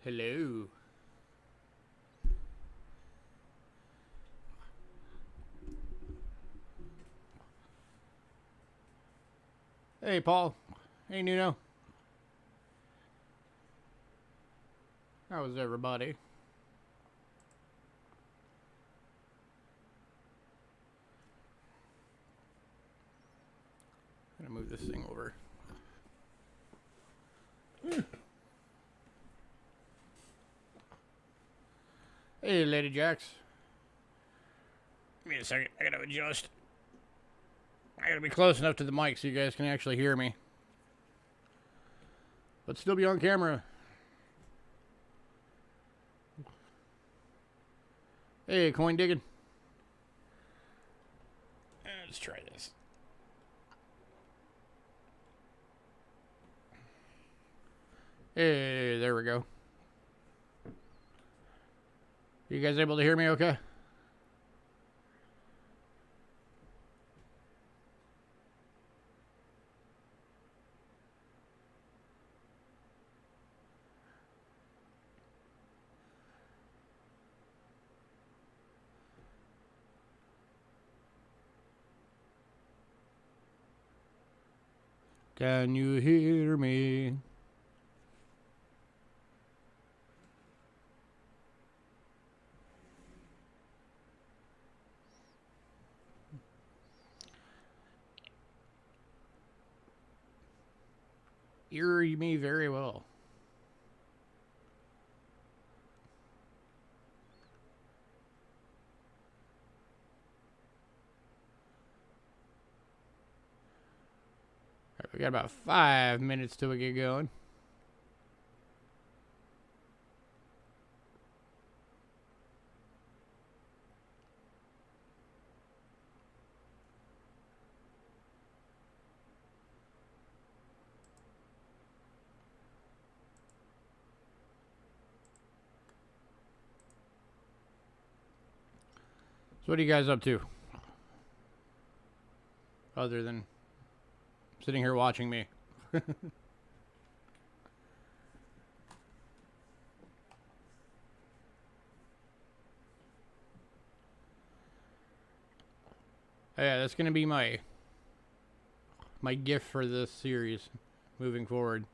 Hello. Hey, Paul. Hey, Nuno. How's everybody? I'm gonna move this thing over. Hey, Lady Jax. Give me a second. I gotta adjust. I gotta be close enough to the mic so you guys can actually hear me, but still be on camera. Hey, coin digging. Let's try this. Hey, there we go. You guys able to hear me okay? Can you hear me? Hear me very well. We got about 5 minutes till we get going. So what are you guys up to? Other than sitting here watching me. Yeah, that's gonna be my gift for this series moving forward.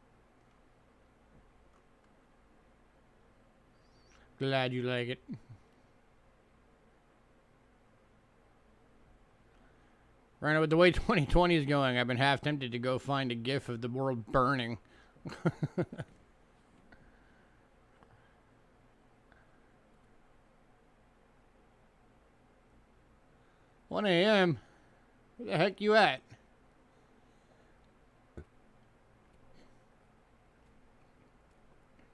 Glad you like it. Right now, with the way 2020 is going, I've been half tempted to go find a GIF of the world burning. 1 a.m.? Where the heck you at?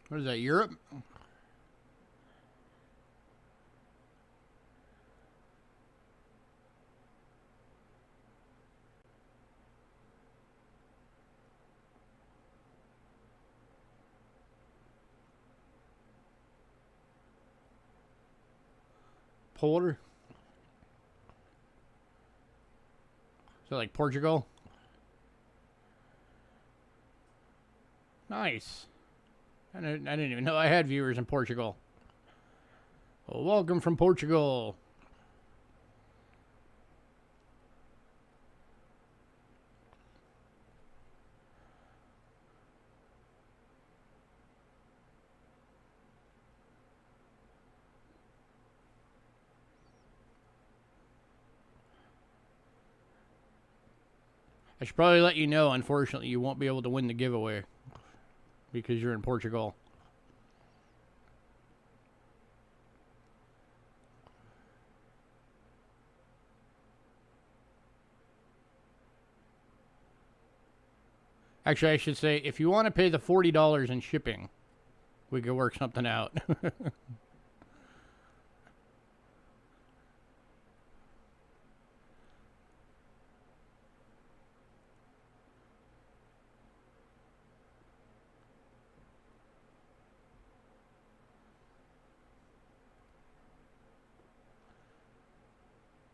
What is that, Europe? Polar? Is that like Portugal? Nice. I didn't even know I had viewers in Portugal. Well, welcome from Portugal. I should probably let you know, unfortunately, you won't be able to win the giveaway because you're in Portugal. Actually, I should say, if you want to pay the $40 in shipping, we could work something out.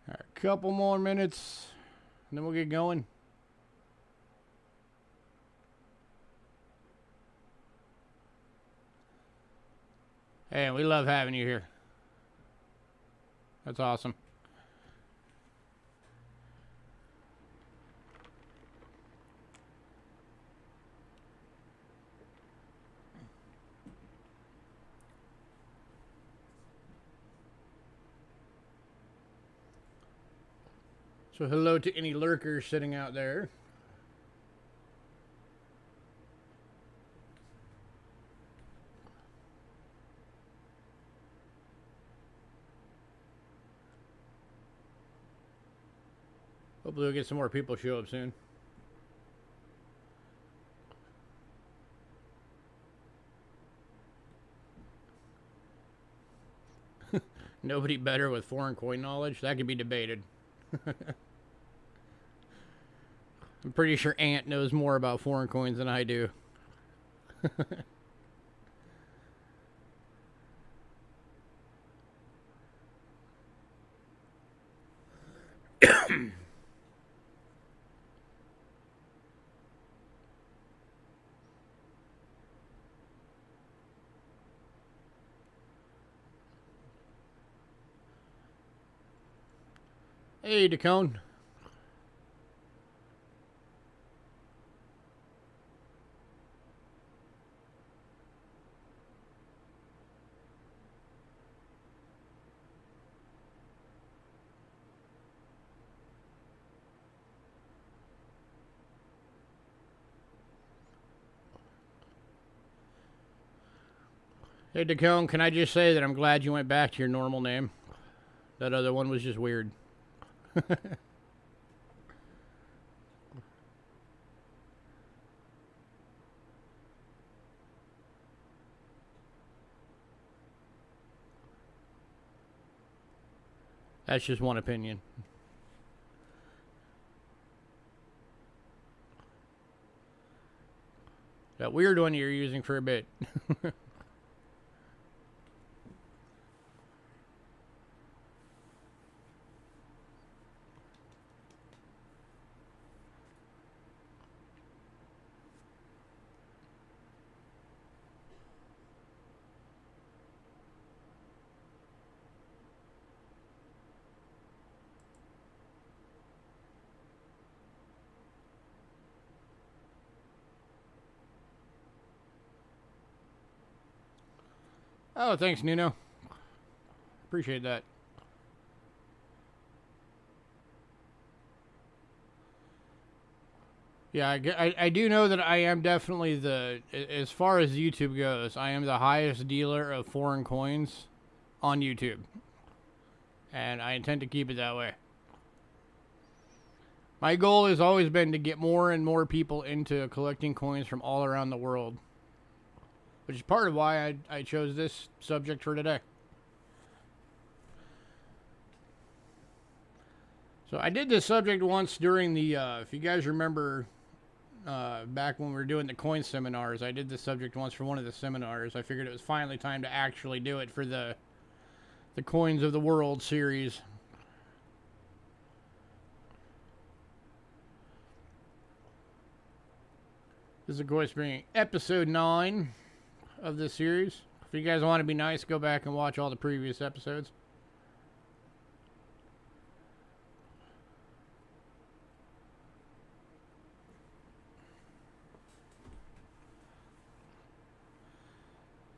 All right, couple more minutes, and then we'll get going. Hey, we love having you here. That's awesome. So hello to any lurkers sitting out there. Hopefully we'll get some more people show up soon. Nobody better with foreign coin knowledge? That could be debated. I'm pretty sure Ant knows more about foreign coins than I do. Hey, Dacone. Hey, Dacone, can I just say that I'm glad you went back to your normal name? That other one was just weird. That's just one opinion. That weird one you're using for a bit. Oh, thanks, Nuno. Appreciate that. Yeah, I do know that I am definitely as far as YouTube goes, I am the highest dealer of foreign coins on YouTube. And I intend to keep it that way. My goal has always been to get more and more people into collecting coins from all around the world. Which is part of why I chose this subject for today. So I did this subject once during the, if you guys remember, back when we were doing the coin seminars, I did this subject once for one of the seminars. I figured it was finally time to actually do it for the Coins of the World series. This is, of course, being episode 9 of this series. If you guys want to be nice, go back and watch all the previous episodes.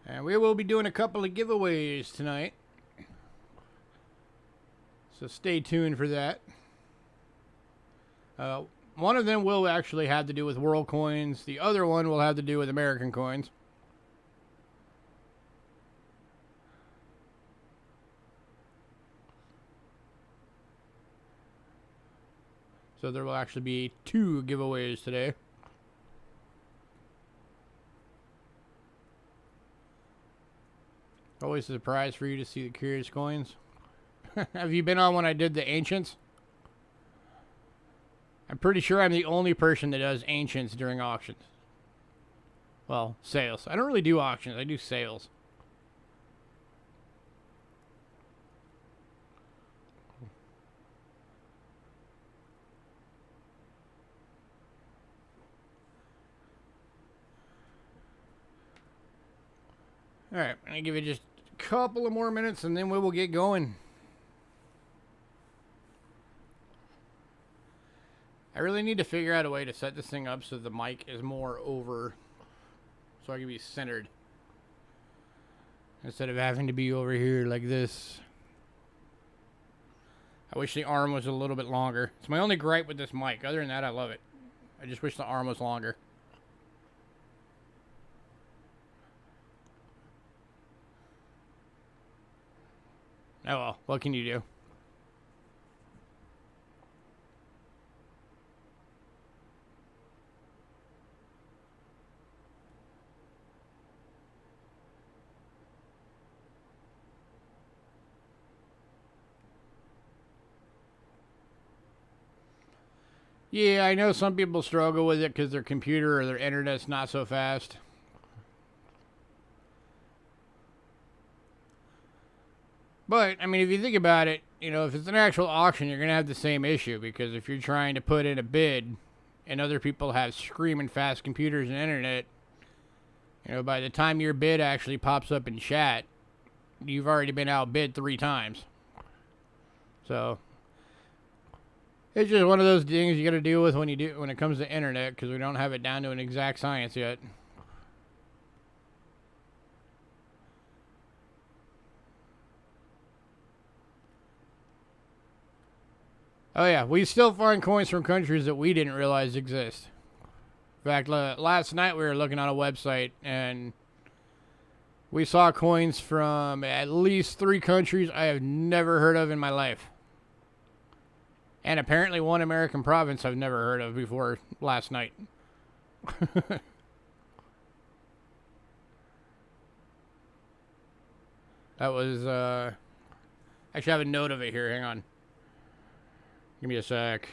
And we will be doing a couple of giveaways tonight. So stay tuned for that. One of them will actually have to do with world coins. The other one will have to do with American coins. So there will actually be 2 giveaways today. Always a surprise for you to see the curious coins. Have you been on when I did the ancients? I'm pretty sure I'm the only person that does ancients during auctions. Well, sales. I don't really do auctions. I do sales. Alright, I'm going to give you just couple of more minutes and then we will get going. I really need to figure out a way to set this thing up so the mic is more over, so I can be centered instead of having to be over here like this. I wish the arm was a little bit longer. It's my only gripe with this mic. Other than that, I love it. I just wish the arm was longer. Oh well, what can you do? Yeah, I know some people struggle with it because their computer or their internet's not so fast. But, I mean, if you think about it, you know, if it's an actual auction, you're going to have the same issue. Because if you're trying to put in a bid and other people have screaming fast computers and internet, you know, by the time your bid actually pops up in chat, you've already been outbid 3 times. So, it's just one of those things you got to deal with when it comes to internet, because we don't have it down to an exact science yet. Oh yeah, we still find coins from countries that we didn't realize exist. In fact, last night we were looking on a website and we saw coins from at least 3 countries I have never heard of in my life. And apparently one American province I've never heard of before last night. That was, actually I have a note of it here, hang on. Give me a sec.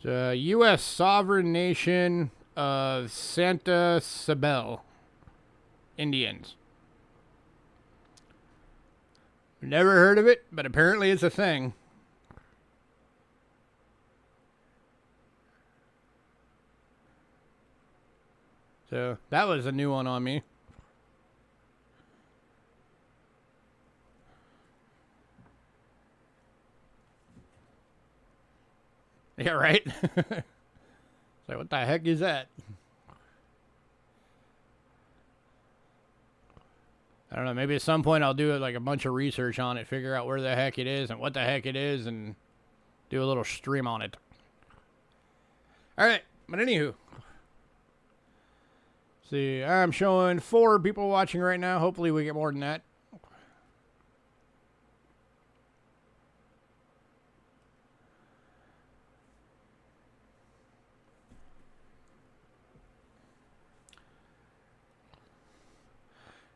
The U.S. sovereign nation of Santa Isabel Indians. Never heard of it, but apparently it's a thing. So that was a new one on me. Yeah, right? So what the heck is that? I don't know, maybe at some point I'll do like a bunch of research on it, figure out where the heck it is and what the heck it is, and do a little stream on it. Alright, but anywho. See, I'm showing 4 people watching right now. Hopefully we get more than that.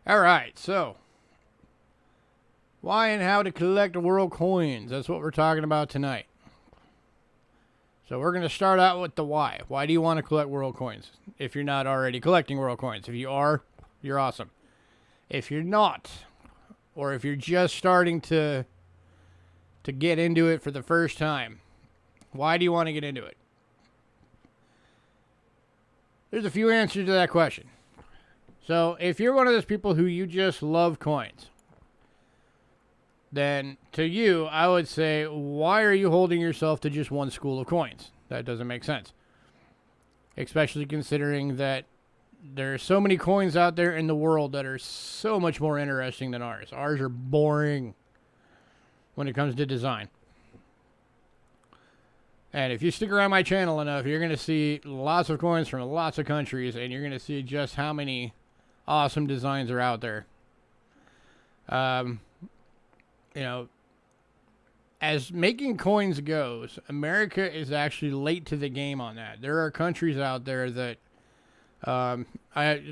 Alright, so why and how to collect world coins. That's what we're talking about tonight. So we're going to start out with the why. Why do you want to collect world coins? If you're not already collecting world coins. If you are, you're awesome. If you're not, or if you're just starting to get into it for the first time, why do you want to get into it? There's a few answers to that question. So if you're one of those people who you just love coins, then to you, I would say, why are you holding yourself to just one school of coins? That doesn't make sense. Especially considering that there are so many coins out there in the world that are so much more interesting than ours. Ours are boring when it comes to design. And if you stick around my channel enough, you're going to see lots of coins from lots of countries, and you're going to see just how many awesome designs are out there. You know, as making coins goes, America is actually late to the game on that. There are countries out there that,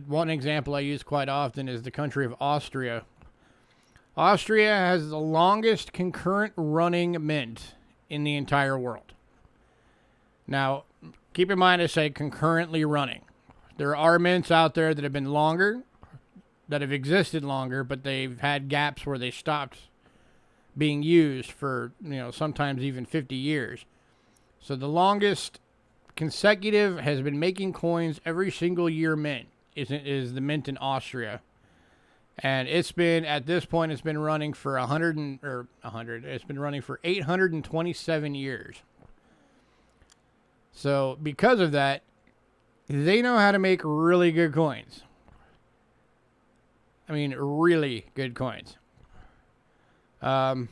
one example I use quite often is the country of Austria. Austria has the longest concurrent running mint in the entire world. Now, keep in mind I say concurrently running. There are mints out there that have been longer, that have existed longer, but they've had gaps where they stopped being used for, sometimes even 50 years. So the longest consecutive has been making coins every single year mint is the mint in Austria. And it's been, at this point, it's been running for 100, it's been running for 827 years. So because of that, they know how to make really good coins. I mean, really good coins. Arguably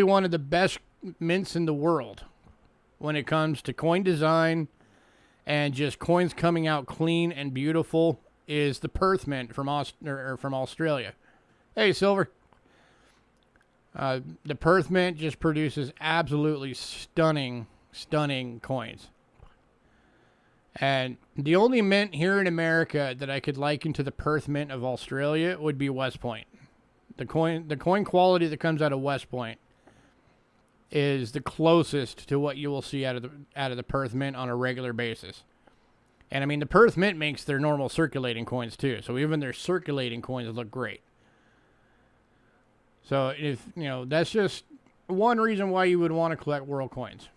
one of the best mints in the world when it comes to coin design and just coins coming out clean and beautiful is the Perth Mint from Australia. Hey, Silver. The Perth Mint just produces absolutely stunning coins. And the only mint here in America that I could liken to the Perth Mint of Australia would be West Point. The coin quality that comes out of West Point is the closest to what you will see out of the Perth Mint on a regular basis. And I mean, the Perth Mint makes their normal circulating coins too, so even their circulating coins look great. So if that's just one reason why you would want to collect world coins.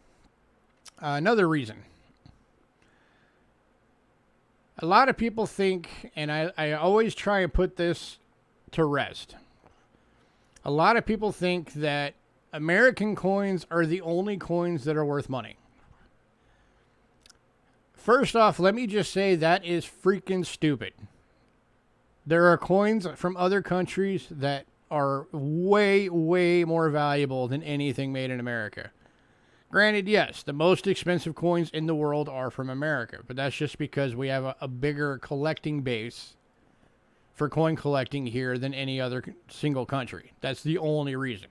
Another reason. A lot of people think, and I always try and put this to rest. A lot of people think that American coins are the only coins that are worth money. First off, let me just say that is freaking stupid. There are coins from other countries that are way, way more valuable than anything made in America. Granted, yes, the most expensive coins in the world are from America, but that's just because we have a bigger collecting base for coin collecting here than any other single country. That's the only reason.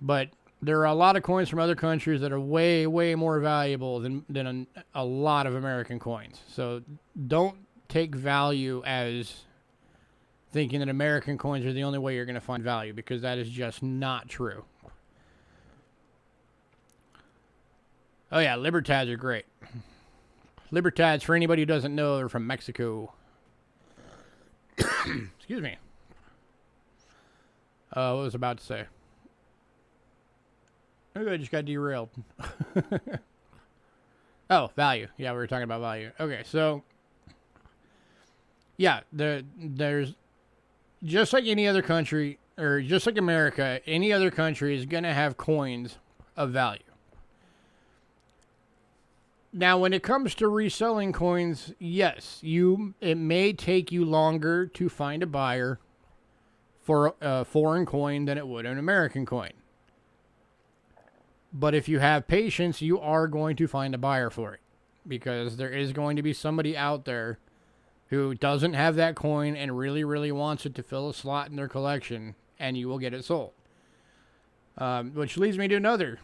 But there are a lot of coins from other countries that are way, way more valuable than a lot of American coins. So don't take value as thinking that American coins are the only way you're going to find value, because that is just not true. Oh yeah, Libertads are great. Libertads, for anybody who doesn't know, they're from Mexico. Excuse me. What was I about to say? Maybe I just got derailed. Oh, value. Yeah, we were talking about value. Okay, so yeah, there's just like any other country, or just like America, any other country is going to have coins of value. Now, when it comes to reselling coins, yes, it may take you longer to find a buyer for a foreign coin than it would an American coin. But if you have patience, you are going to find a buyer for it, because there is going to be somebody out there who doesn't have that coin and really, really wants it to fill a slot in their collection, and you will get it sold. Which leads me to another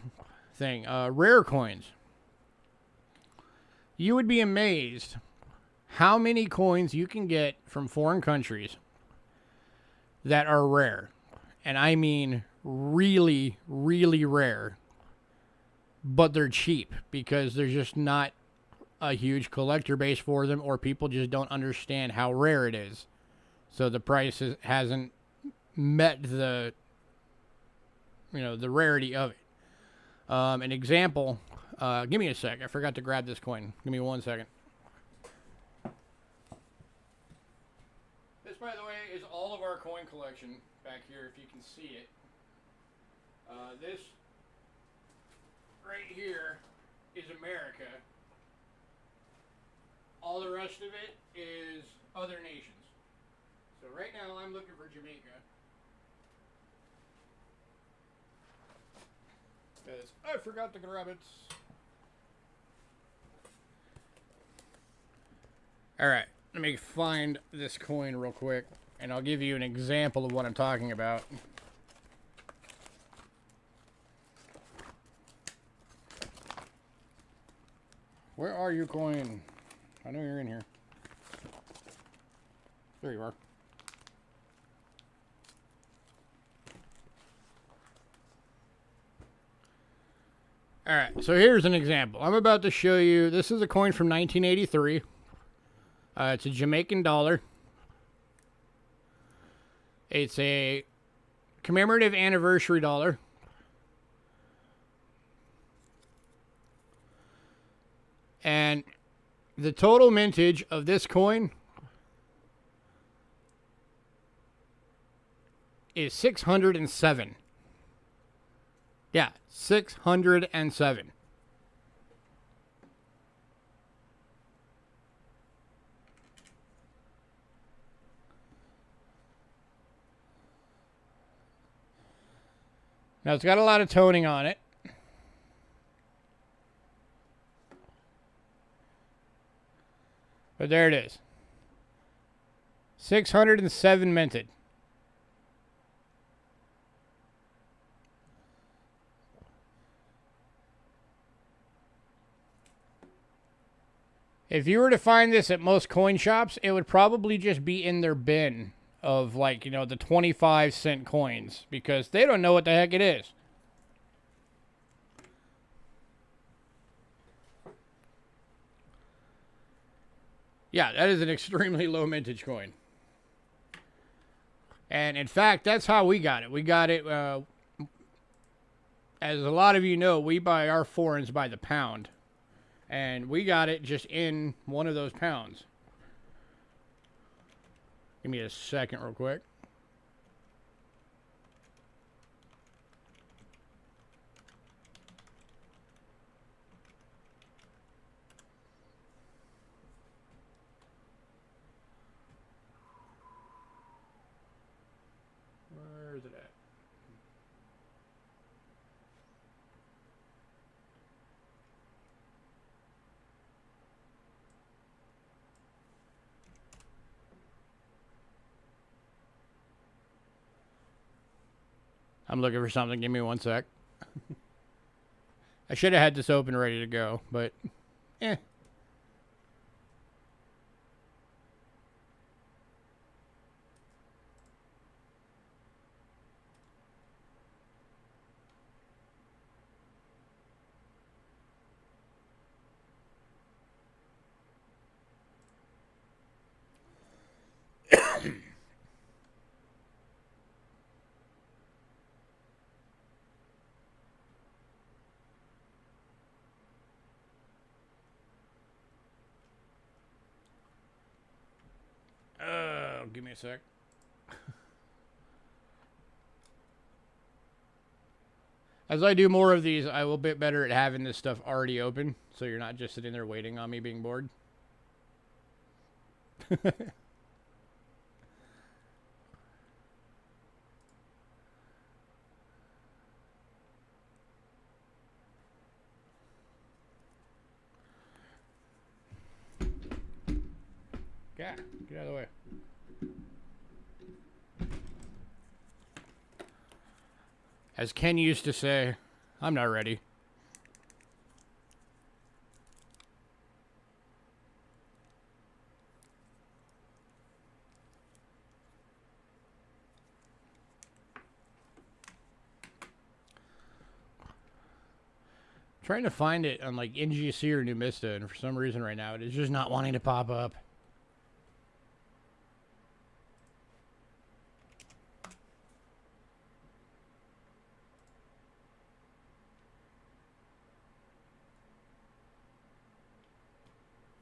thing, rare coins. You would be amazed how many coins you can get from foreign countries that are rare. And I mean really, really rare. But they're cheap because there's just not a huge collector base for them, or people just don't understand how rare it is. So the price hasn't met the rarity of it. An example, give me a sec. I forgot to grab this coin. Give me 1 second. This, by the way, is all of our coin collection back here, if you can see it. This right here is America. All the rest of it is other nations. So right now I'm looking for Jamaica. Because I forgot to grab it. Alright, let me find this coin real quick, and I'll give you an example of what I'm talking about. Where are you, coin? I know you're in here. There you are. Alright, so here's an example. I'm about to show you, this is a coin from 1983. It's a Jamaican dollar. It's a commemorative anniversary dollar. And the total mintage of this coin is 607. Yeah, 607. Now, it's got a lot of toning on it. But there it is. 607 minted. If you were to find this at most coin shops, it would probably just be in their bin of, like, you know, the 25-cent coins, because they don't know what the heck it is. Yeah, that is an extremely low mintage coin. And in fact, that's how we got it. We got it, as a lot of you know, we buy our foreigns by the pound. And we got it just in one of those pounds. Give me a second real quick. Where is it at? I'm looking for something. Give me one sec. I should have had this open ready to go, but eh. Give me a sec. As I do more of these, I will get better at having this stuff already open, so you're not just sitting there waiting on me being bored. Yeah, get out of the way. As Ken used to say, I'm not ready. Trying to find it on like NGC or Numista, and for some reason right now it is just not wanting to pop up.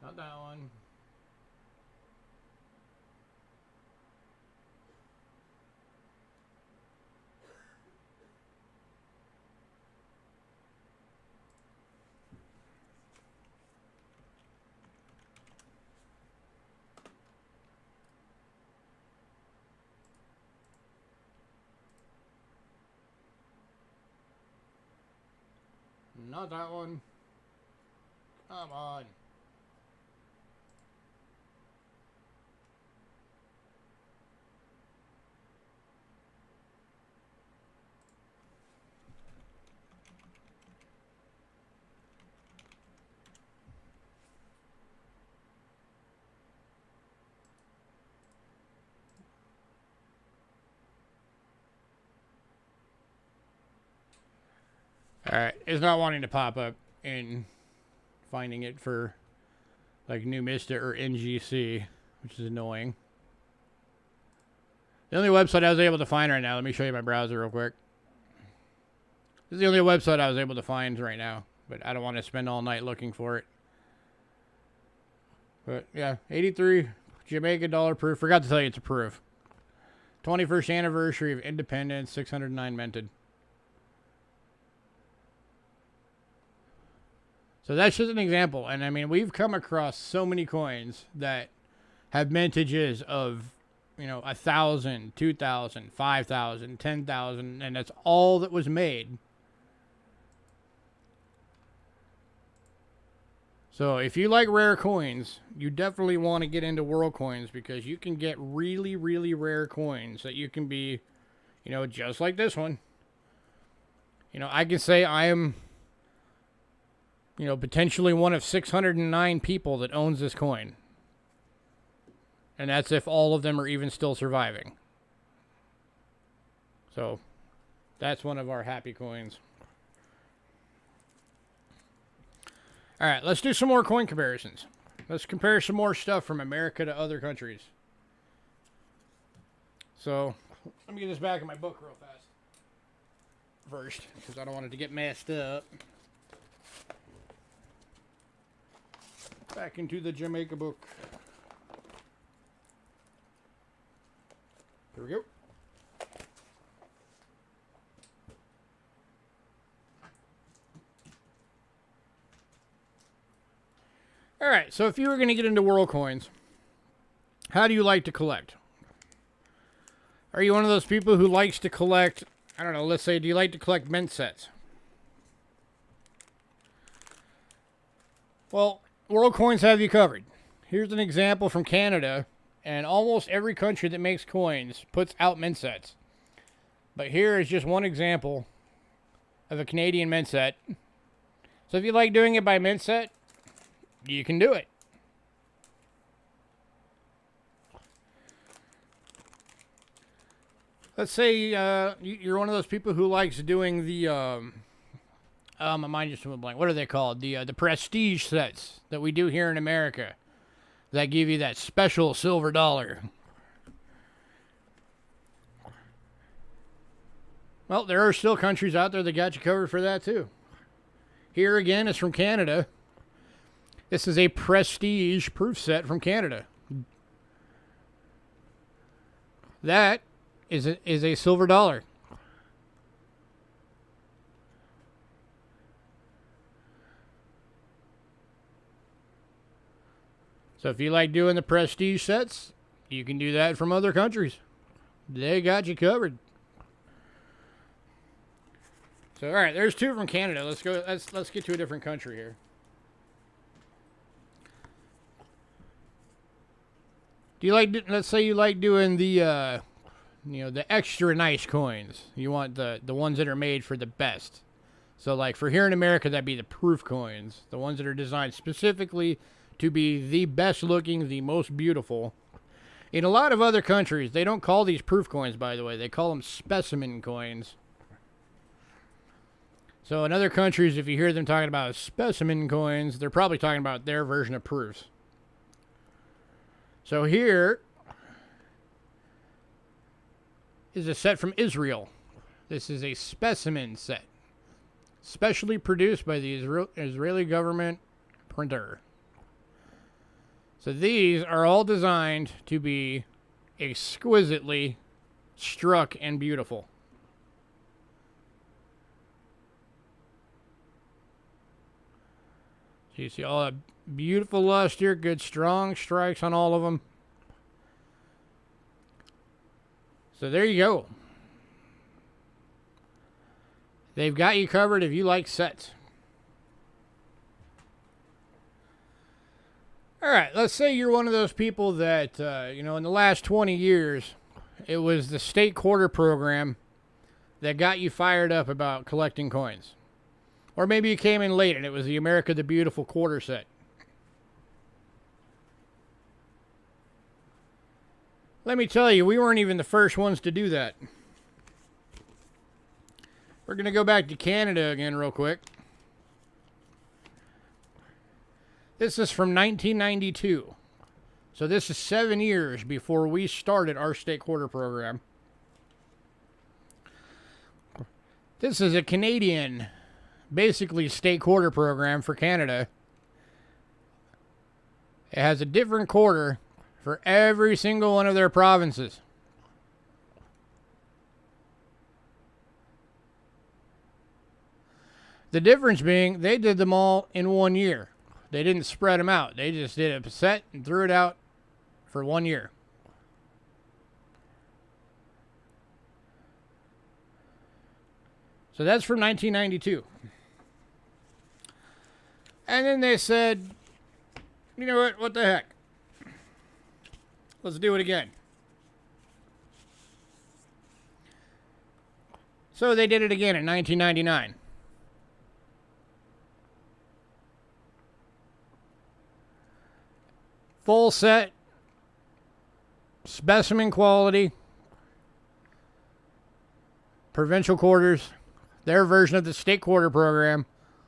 Not that one. Not that one. Come on. Alright, it's not wanting to pop up in finding it for like Numista or NGC, which is annoying. The only website I was able to find right now, let me show you my browser real quick. This is the only website I was able to find right now, but I don't want to spend all night looking for it. But yeah, 83 Jamaica dollar proof. Forgot to tell you it's a proof. 21st anniversary of independence, 609 minted. So that's just an example. And I mean, we've come across so many coins that have mintages of, you know, 1,000, 2,000, 5,000, 10,000, and that's all that was made. So if you like rare coins, you definitely want to get into world coins because you can get really, really rare coins that you can be, you know, just like this one. You know, I can say I am, you know, potentially one of 609 people that owns this coin. And that's if all of them are even still surviving. So, that's one of our happy coins. Alright, let's do some more coin comparisons. Let's compare some more stuff from America to other countries. So, let me get this back in my book real fast. First, because I don't want it to get messed up. Back into the Jamaica book. Here we go. Alright, so if you were going to get into world coins, how do you like to collect? Are you one of those people who likes to collect, I don't know, let's say, do you like to collect mint sets? Well, world coins have you covered. Here's an example from Canada, and almost every country that makes coins puts out mint sets. But here is just one example of a Canadian mint set. So if you like doing it by mint set, you can do it. Let's say you're one of those people who likes doing the my mind just went blank. What are they called? The prestige sets that we do here in America that give you that special silver dollar. Well, there are still countries out there that got you covered for that too. Here again, it's from Canada. This is a prestige proof set from Canada. That is a silver dollar. So if you like doing the prestige sets, you can do that from other countries. They got you covered. So all right, there's two from Canada. Let's go. Let's get to a different country here. Do you like? Let's say you like doing the, you know, the extra nice coins. You want the ones that are made for the best. So like for here in America, that'd be the proof coins, the ones that are designed specifically to be the best looking, the most beautiful. In a lot of other countries, they don't call these proof coins, by the way. They call them specimen coins. So in other countries, if you hear them talking about specimen coins, they're probably talking about their version of proofs. So here is a set from Israel. This is a specimen set, specially produced by the Israeli government printer. So these are all designed to be exquisitely struck and beautiful. So you see all that beautiful luster, good strong strikes on all of them. So there you go. They've got you covered if you like sets. All right, let's say you're one of those people that, you know, in the last 20 years, it was the state quarter program that got you fired up about collecting coins. Or maybe you came in late and it was the America the Beautiful quarter set. Let me tell you, we weren't even the first ones to do that. We're going to go back to Canada again real quick. This is from 1992. So this is 7 years before we started our state quarter program. This is a Canadian, basically state quarter program for Canada. It has a different quarter for every single one of their provinces. The difference being they did them all in 1 year. They didn't spread them out. They just did a set and threw it out for 1 year. So that's from 1992. And then they said, you know what the heck? Let's do it again. So they did it again in 1999. Full set, specimen quality, provincial quarters, their version of the state quarter program,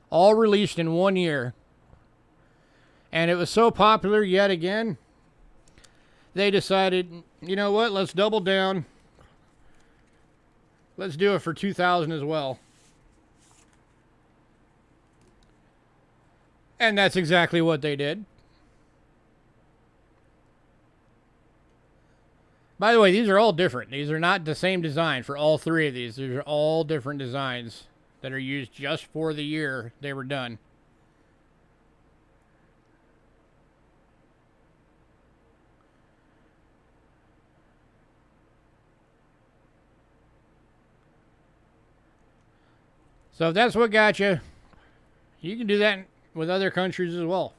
all released in 1 year. And it was so popular yet again, they decided, you know what, let's double down. Let's do it for 2000 as well. And that's exactly what they did. By the way, these are all different. These are not the same design for all three of these. These are all different designs that are used just for the year they were done. So if that's what got you, you can do that with other countries as well.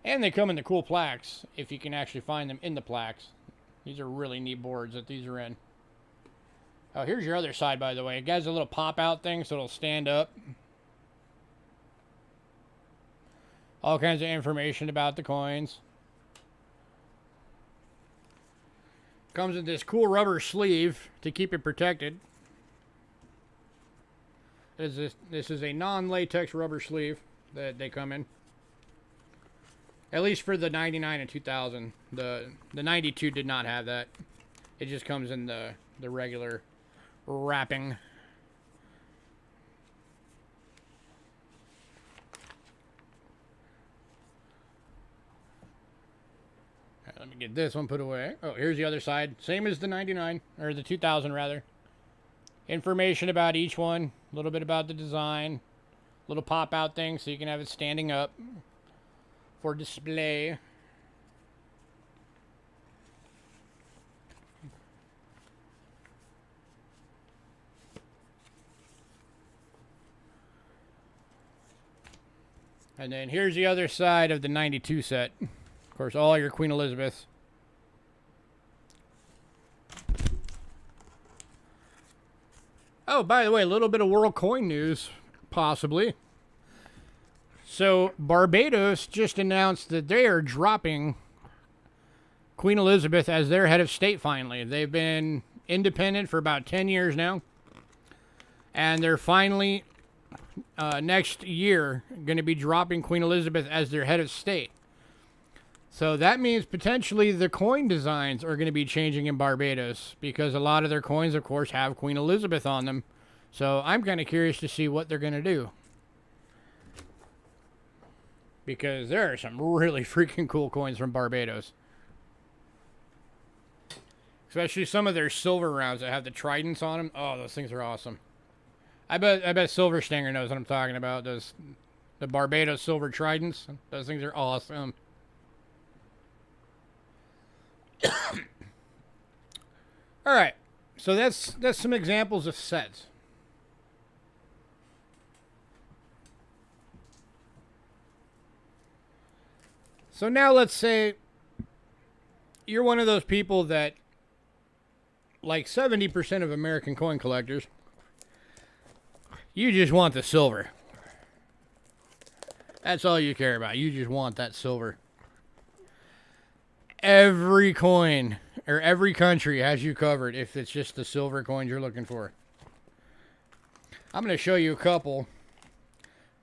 And they come in the cool plaques, if you can actually find them in the plaques. These are really neat boards that these are in. Oh, here's your other side, by the way. It has a little pop-out thing, so it'll stand up. All kinds of information about the coins. Comes in this cool rubber sleeve to keep it protected. This is a non-latex rubber sleeve that they come in. At least for the 99 and 2000. The 92 did not have that. It just comes in the regular wrapping. Right, let me get this one put away. Oh, here's the other side. Same as the 99, or the 2000 rather. Information about each one. A little bit about the design. Little pop-out thing so you can have it standing up for display. And then here's the other side of the 92 set. Of course, all your Queen Elizabeths. Oh, by the way, a little bit of world coin news, possibly. So, Barbados just announced that they are dropping Queen Elizabeth as their head of state finally. They've been independent for about 10 years now. And they're finally, next year, going to be dropping Queen Elizabeth as their head of state. So that means potentially the coin designs are going to be changing in Barbados, because a lot of their coins, of course, have Queen Elizabeth on them. So I'm kind of curious to see what they're going to do, because there are some really freaking cool coins from Barbados. Especially some of their silver rounds that have the tridents on them. Oh, those things are awesome. I bet Silver Stinger knows what I'm talking about. The Barbados silver tridents. Those things are awesome. All right. So that's some examples of sets. So now let's say you're one of those people that, like 70% of American coin collectors, you just want the silver. That's all you care about. You just want that silver. Every coin, or every country has you covered if it's just the silver coins you're looking for. I'm going to show you a couple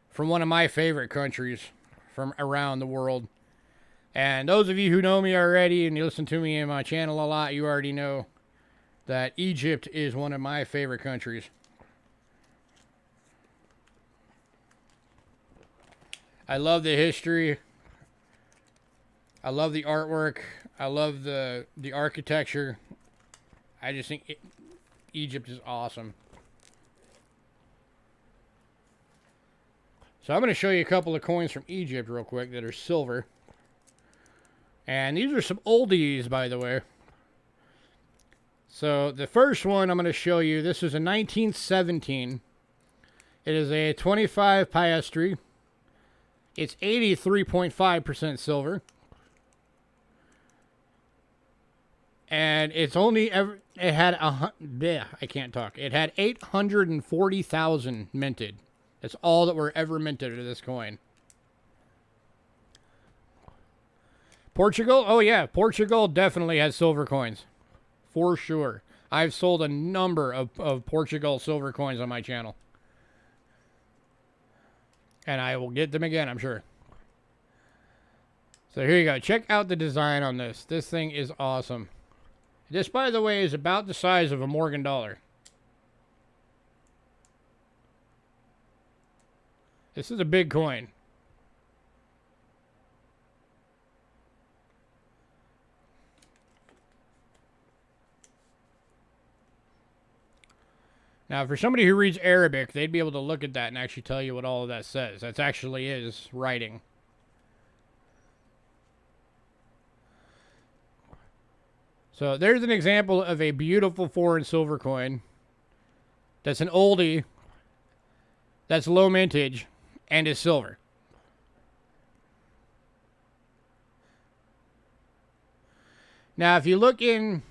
from one of my favorite countries from around the world. And those of you who know me already and you listen to me in my channel a lot, you already know that Egypt is one of my favorite countries. I love the history. I love the artwork. I love the architecture. I just think Egypt is awesome. So I'm going to show you a couple of coins from Egypt real quick that are silver. And these are some oldies, by the way. So the first one I'm going to show you, this is a 1917. It is a 25 piastre. It's 83.5% silver. And it's only ever, it had I can't talk. It had 840,000 minted. That's all that were ever minted to this coin. Portugal? Oh yeah, Portugal definitely has silver coins. For sure. I've sold a number of Portugal silver coins on my channel. And I will get them again, I'm sure. So here you go. Check out the design on this. This thing is awesome. This, by the way, is about the size of a Morgan dollar. This is a big coin. Now, for somebody who reads Arabic, they'd be able to look at that and actually tell you what all of that says. That actually is writing. So there's an example of a beautiful foreign silver coin. That's an oldie. That's low mintage and is silver. Now, if you look in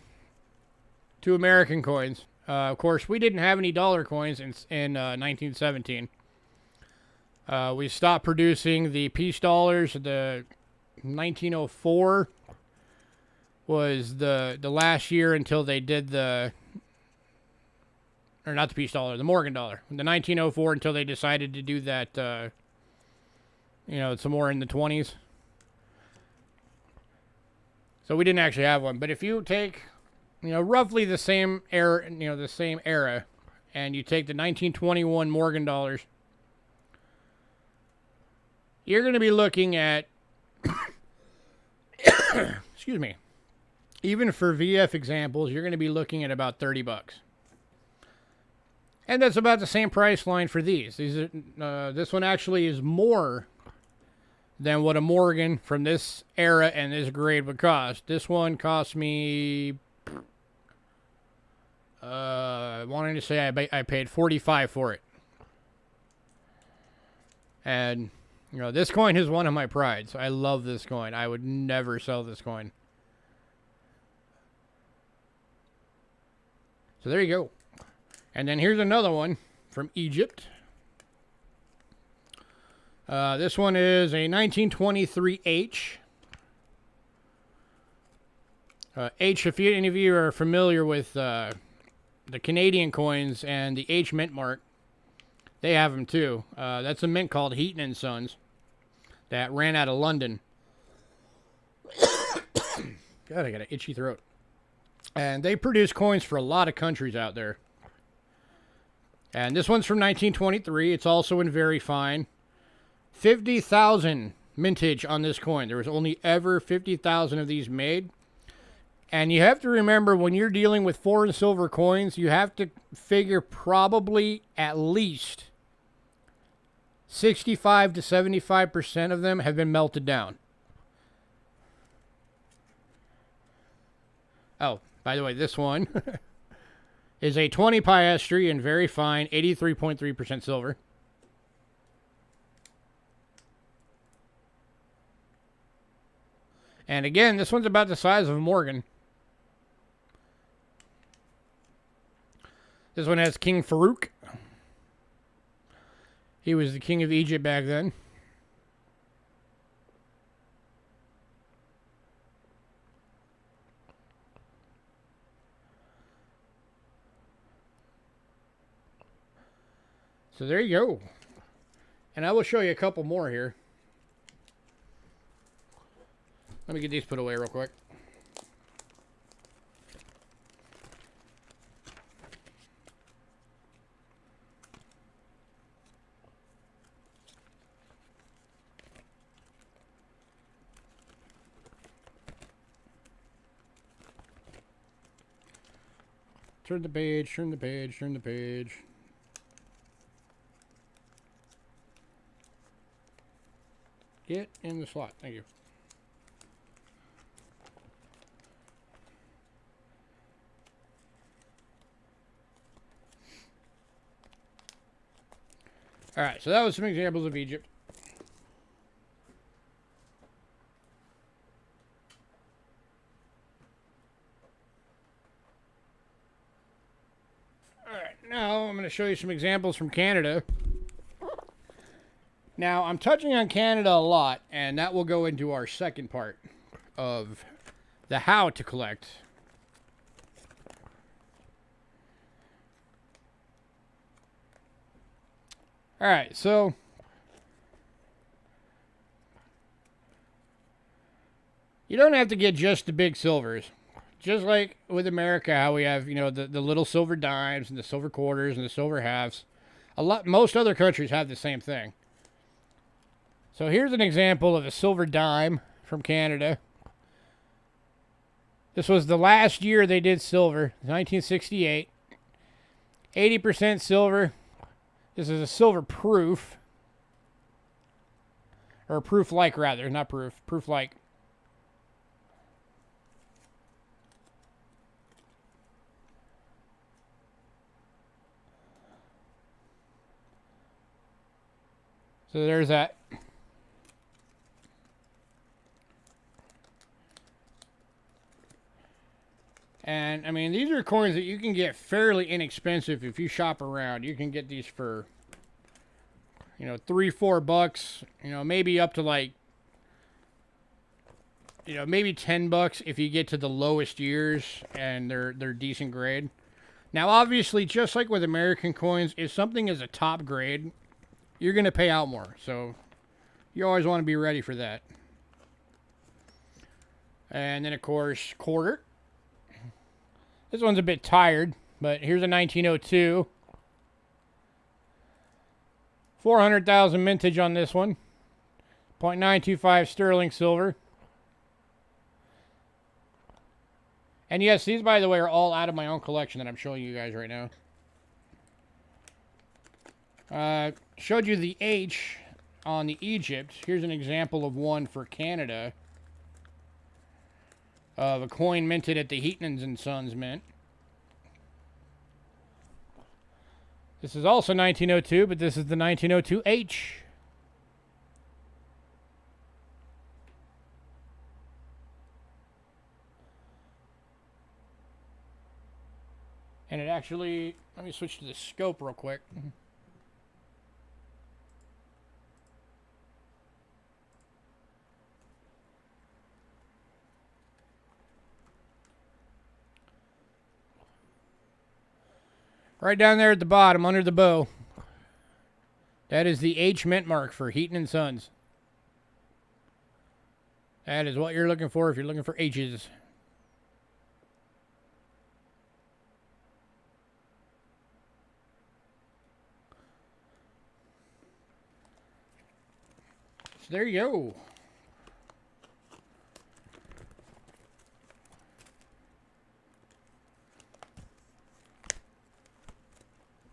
to American coins, of course, we didn't have any dollar coins in 1917. We stopped producing the peace dollars. The 1904 was the last year until they did the, or not the peace dollar, the Morgan dollar. The 1904 until they decided to do that, you know, some more in the 20s. So we didn't actually have one. But if you take, you know, roughly the same era, and you take the 1921 Morgan dollars, you're going to be looking at, excuse me, even for VF examples, you're going to be looking at about 30 bucks. And that's about the same price line for these. These are, this one actually is more than what a Morgan from this era and this grade would cost. This one cost me, wanting to say I paid $45 for it. And, you know, this coin is one of my prides. I love this coin. I would never sell this coin. So there you go. And then here's another one from Egypt. This one is a 1923 H. H, if any of you are familiar with the Canadian coins and the H mint mark, they have them too. That's a mint called Heaton and Sons that ran out of London. God, I got an itchy throat. And they produce coins for a lot of countries out there. And this one's from 1923. It's also in very fine. 50,000 mintage on this coin. There was only ever 50,000 of these made. And you have to remember, when you're dealing with foreign silver coins, you have to figure probably at least 65 to 75% of them have been melted down. Oh, by the way, this one is a 20 piastre in very fine, 83.3% silver. And again, this one's about the size of a Morgan. This one has King Farouk. He was the king of Egypt back then. So there you go. And I will show you a couple more here. Let me get these put away real quick. Turn the page, turn the page, turn the page. Get in the slot. Thank you. All right, so that was some examples of Egypt. All right, now I'm going to show you some examples from Canada. Now, I'm touching on Canada a lot, and that will go into our second part of the how to collect. All right, so you don't have to get just the big silvers. Just like with America, how we have, the little silver dimes and the silver quarters and the silver halves. Most other countries have the same thing. So here's an example of a silver dime from Canada. This was the last year they did silver, 1968. 80% silver. This is a silver proof. Or proof-like, rather. Not proof. Proof-like. So there's that. And, I mean, these are coins that you can get fairly inexpensive if you shop around. You can get these for, $3-4, maybe up to like, maybe $10 if you get to the lowest years and they're decent grade. Now, obviously, just like with American coins, if something is a top grade, you're going to pay out more. So, you always want to be ready for that. And then, of course, quarter. This one's a bit tired, but here's a 1902. 400,000 mintage on this one. 0.925 sterling silver. And yes, these, by the way, are all out of my own collection that I'm showing you guys right now. Showed you the H on the Egypt. Here's an example of one for Canada. Of a coin minted at the Heaton and Sons Mint. This is also 1902, but this is the 1902H. And it actually, let me switch to the scope real quick. Right down there at the bottom, under the bow. That is the H mint mark for Heaton and Sons. That is what you're looking for if you're looking for H's. So there you go.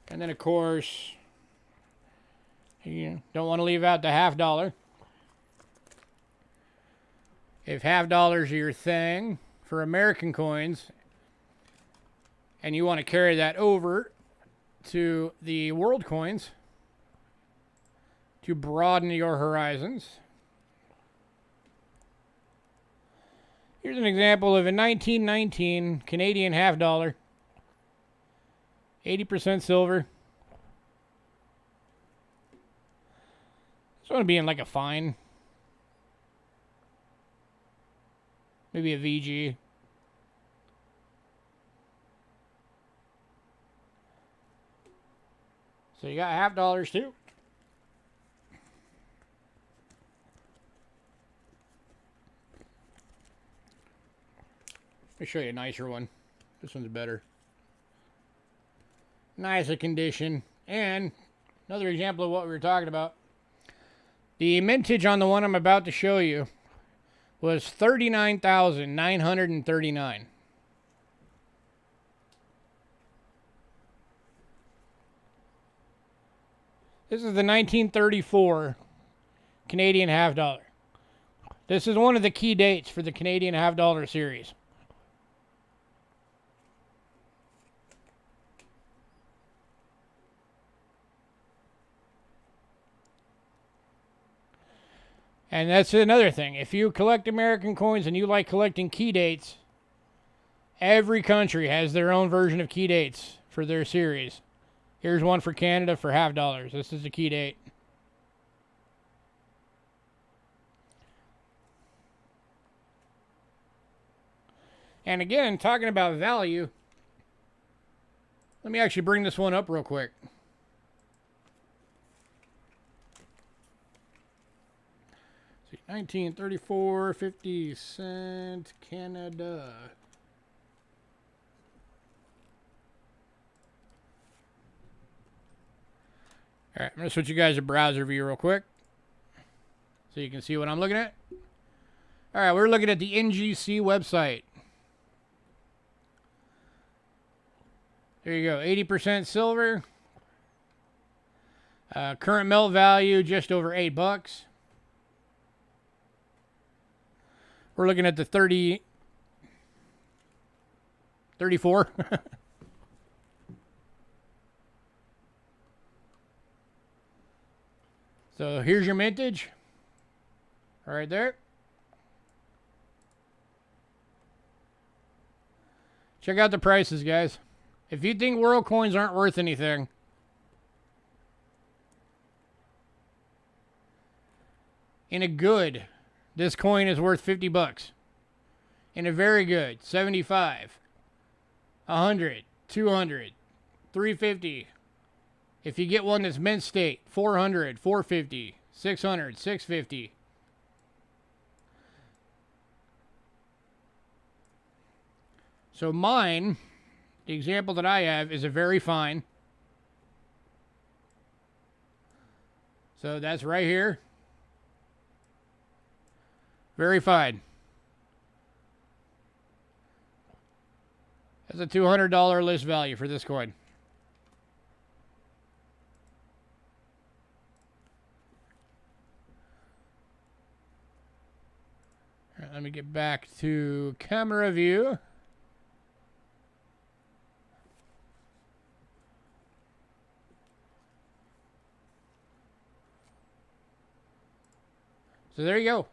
And then, of course, you don't want to leave out the $50. If $50 are your thing for American coins, and you want to carry that over to the world coins to broaden your horizons. Here's an example of a 1919 Canadian $50. 80% silver. This one would be in like a fine. Maybe a VG. So you got $50 too. Let me show you a nicer one. This one's better. Nicer condition. And another example of what we were talking about. The mintage on the one I'm about to show you was 39,939. This is the 1934 Canadian half dollar. This is one of the key dates for the Canadian half dollar series. And that's another thing. If you collect American coins and you like collecting key dates, every country has their own version of key dates for their series. Here's one for Canada for half dollars. This is the key date. And again, talking about value, let me actually bring this one up real quick. See, 1934, 50 cent, Canada. All right, I'm going to switch you guys to browser view real quick so you can see what I'm looking at. All right, we're looking at the NGC website. There you go, 80% silver. Current melt value, just over $8. We're looking at the 34. So here's your mintage. Right there. Check out the prices, guys. If you think world coins aren't worth anything, in a good, this coin is worth $50. In a very good, 75, 100, 200, 350. If you get one that's mint state, 400, 450, 600, 650. So mine, the example that I have, is a very fine. So that's right here. Very fine. That's a $200 list value for this coin. All right, let me get back to camera view. So there you go.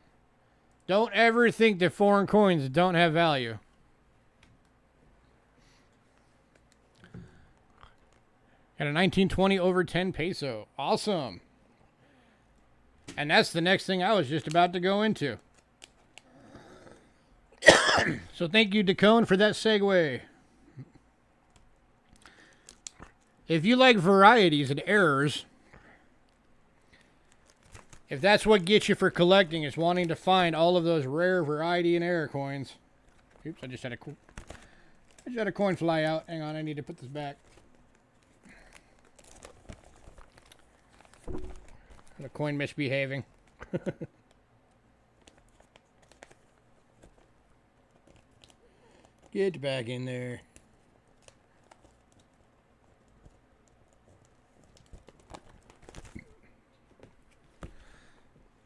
Don't ever think that foreign coins don't have value. Got a 1920 over 10 peso. Awesome. And that's the next thing I was just about to go into. So thank you, Dacone, for that segue. If you like varieties and errors, if that's what gets you for collecting, is wanting to find all of those rare variety and error coins. Oops, I just had a coin fly out. Hang on, I need to put this back. The coin misbehaving. Get back in there.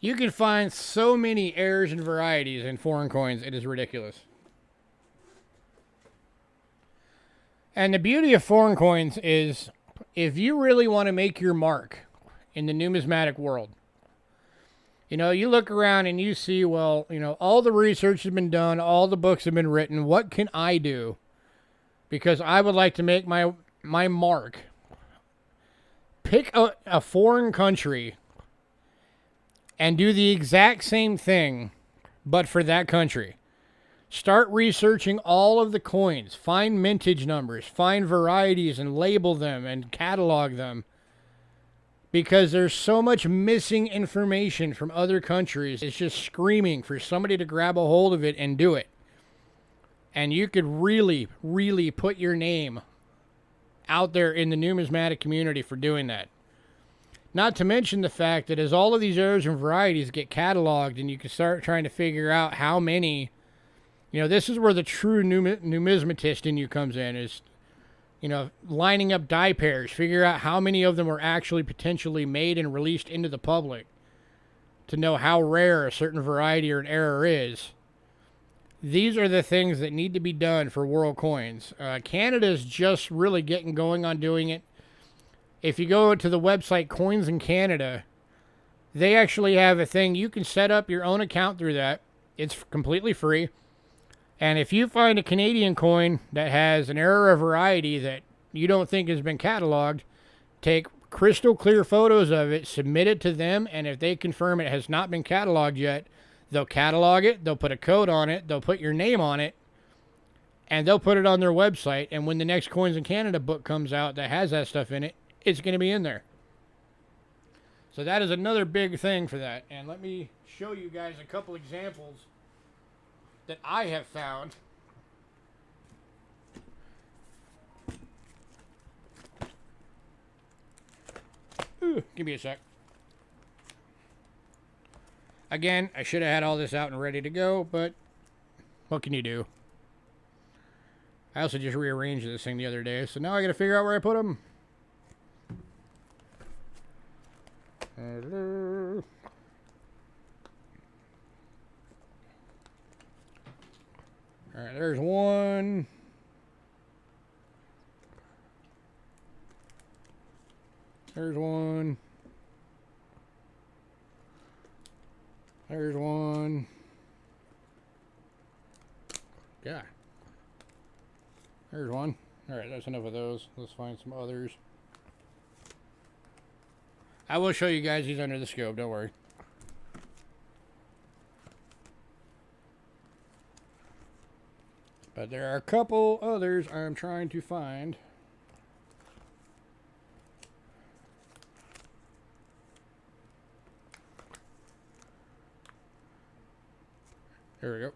You can find so many errors and varieties in foreign coins, it is ridiculous. And the beauty of foreign coins is, if you really want to make your mark in the numismatic world, you know, you look around and you see, well, you know, all the research has been done, all the books have been written. What can I do? Because I would like to make my mark. Pick a foreign country and do the exact same thing, but for that country. Start researching all of the coins. Find mintage numbers. Find varieties and label them and catalog them. Because there's so much missing information from other countries. It's just screaming for somebody to grab a hold of it and do it. And you could really, really put your name out there in the numismatic community for doing that. Not to mention the fact that as all of these errors and varieties get cataloged and you can start trying to figure out how many, you know, this is where the true numismatist in you comes in, is, You know, lining up die pairs, figure out how many of them were actually potentially made and released into the public to know how rare a certain variety or an error is. These are the things that need to be done for world coins. Canada's just really getting going on doing it. If you go to the website Coins in Canada, they actually have a thing. You can set up your own account through that. It's completely free. And if you find a Canadian coin that has an error or variety that you don't think has been cataloged, take crystal clear photos of it, submit it to them, and if they confirm it has not been cataloged yet, they'll catalog it, they'll put a code on it, they'll put your name on it, and they'll put it on their website. And when the next Coins in Canada book comes out that has that stuff in it, it's going to be in there. So that is another big thing for that. And let me show you guys a couple examples that I have found. Ooh, give me a sec. Again, I should have had all this out and ready to go, but what can you do? I also just rearranged this thing the other day, so now I got to figure out where I put them. Hello. All right, there's one. There's one. There's one. Yeah. There's one. All right, that's enough of those. Let's find some others. I will show you guys these under the scope, don't worry. But there are a couple others I'm trying to find. There we go.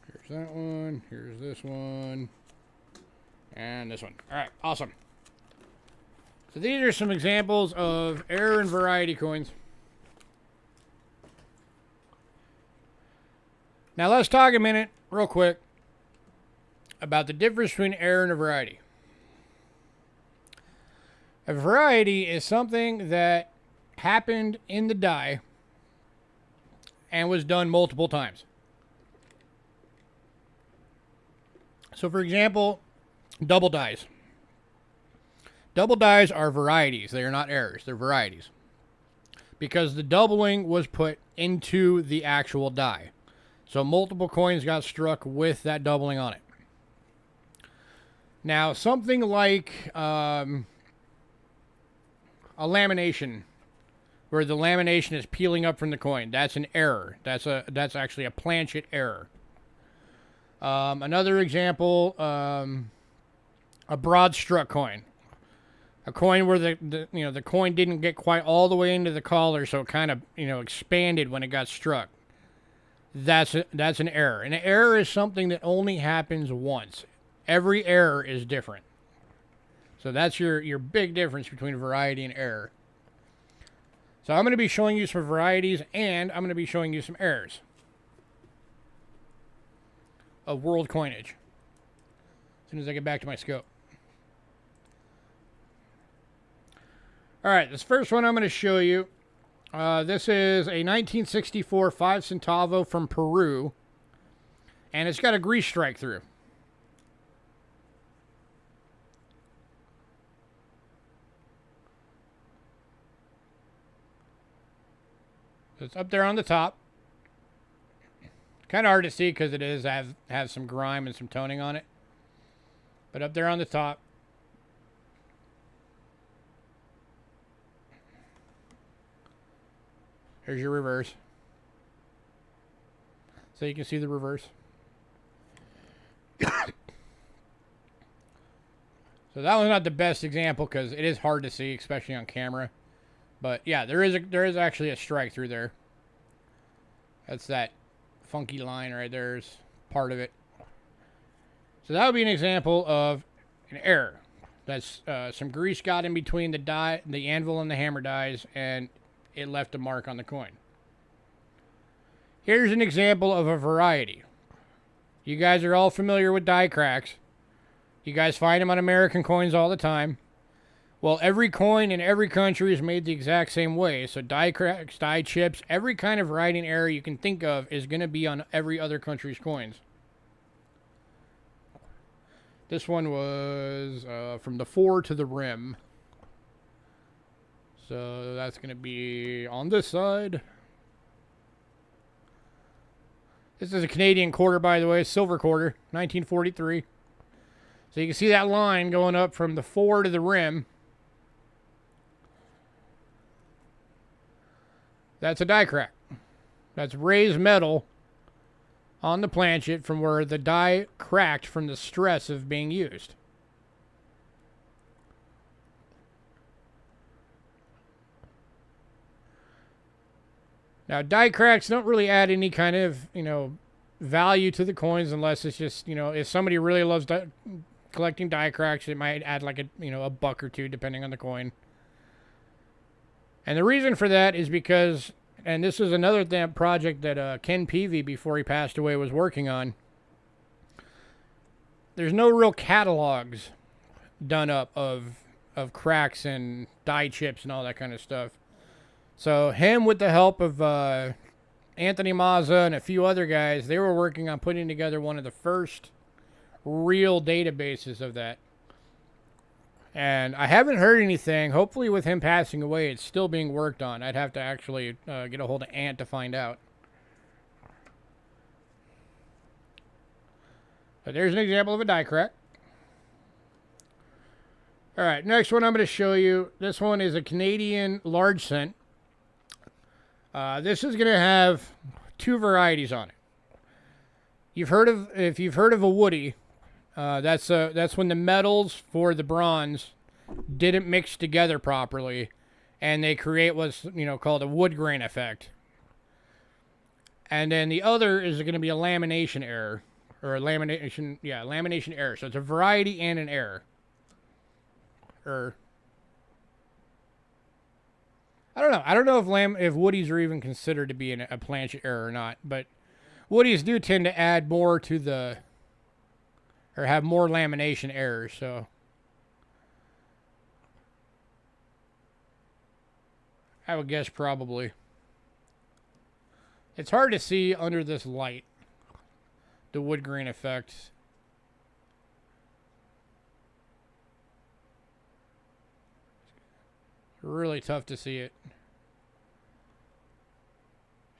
Here's that one. Here's this one. And this one. Alright, awesome. So these are some examples of error and variety coins. Now let's talk a minute, real quick, about the difference between error and a variety. A variety is something that happened in the die and was done multiple times. So for example, double dies. Double dies are varieties. They are not errors. They're varieties. Because the doubling was put into the actual die. So multiple coins got struck with that doubling on it. Now, something like a lamination, where the lamination is peeling up from the coin, that's an error. That's actually a planchet error. Another example, a broad struck coin. A coin where the coin didn't get quite all the way into the collar, so it kind of expanded when it got struck. That's an error. An error is something that only happens once. Every error is different. So that's your big difference between variety and error. So I'm going to be showing you some varieties, and I'm going to be showing you some errors of world coinage as soon as I get back to my scope. All right, this first one I'm going to show you. This is a 1964 5 centavo from Peru, and it's got a grease strike through. So it's up there on the top. Kind of hard to see because it has some grime and some toning on it. But up there on the top. Here's your reverse. So you can see the reverse. So that one's not the best example because it is hard to see, especially on camera. But yeah, there is actually a strike through there. That's that funky line right there is part of it. So that would be an example of an error. That's some grease got in between the anvil and the hammer dies, and it left a mark on the coin. Here's an example of a variety. You guys are all familiar with die cracks. You guys find them on American coins all the time. Well, every coin in every country is made the exact same way. So die cracks, die chips, every kind of writing error you can think of is going to be on every other country's coins. This one was from the 4 to the rim. So that's going to be on this side. This is a Canadian quarter, by the way, silver quarter, 1943. So you can see that line going up from the 4 to the rim. That's a die crack. That's raised metal on the planchet from where the die cracked from the stress of being used. Now, die cracks don't really add any kind of, value to the coins unless it's just, if somebody really loves collecting die cracks, it might add like a buck or two depending on the coin. And the reason for that is because, and this is another project that Ken Peavy, before he passed away, was working on. There's no real catalogs done up of cracks and die chips and all that kind of stuff. So him, with the help of Anthony Mazza and a few other guys, they were working on putting together one of the first real databases of that. And I haven't heard anything. Hopefully with him passing away, it's still being worked on. I'd have to actually get a hold of Ant to find out. But there's an example of a die crack. Alright, next one I'm going to show you. This one is a Canadian large cent. This is going to have two varieties on it. If you've heard of a woody, that's when the metals for the bronze didn't mix together properly, and they create what's called a wood grain effect. And then the other is going to be a lamination error, or a lamination error. So it's a variety and an error. I don't know if woodies are even considered to be a planchet error or not, but woodies do tend to add more to or have more lamination errors, so. I would guess probably. It's hard to see under this light, the wood grain effect. Really tough to see it.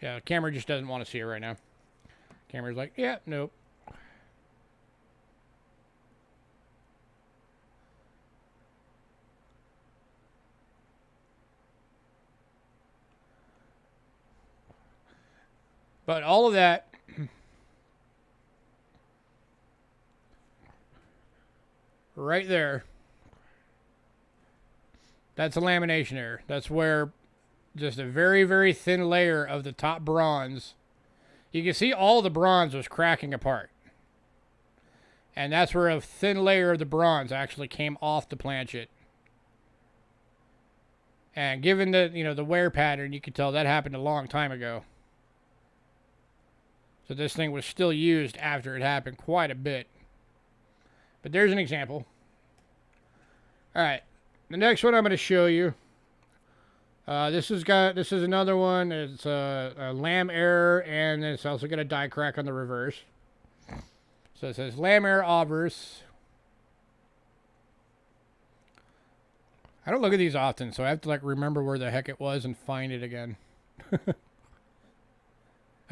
Yeah, the camera just doesn't want to see it right now. Camera's like, yeah, nope. But all of that right there, that's a lamination error. That's where just a very, very thin layer of the top bronze, you can see all the bronze was cracking apart. And that's where a thin layer of the bronze actually came off the planchet. And given the, the wear pattern, you can tell that happened a long time ago. So this thing was still used after it happened quite a bit. But there's an example. All right. The next one I'm going to show you, this is another one. It's a lamb error, and it's also got a die crack on the reverse. So it says lamb error obverse. I don't look at these often, so I have to remember where the heck it was and find it again.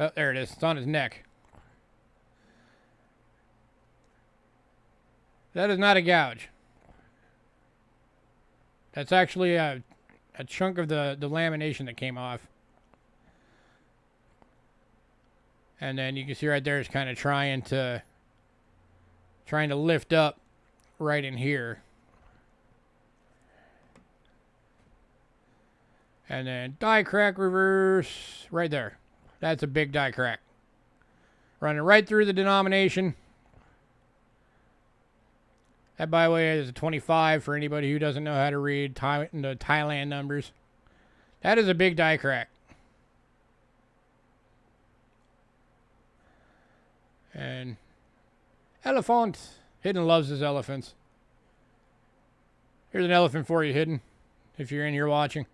Oh, there it is. It's on his neck. That is not a gouge. That's actually a chunk of the lamination that came off. And then you can see right there it's kind of trying to lift up right in here. And then die crack reverse right there. That's a big die crack. Running right through the denomination. That, by the way, is a 25 for anybody who doesn't know how to read the Thailand numbers. That is a big die crack. And Elephant. Hidden loves his elephants. Here's an elephant for you, Hidden, if you're in here watching.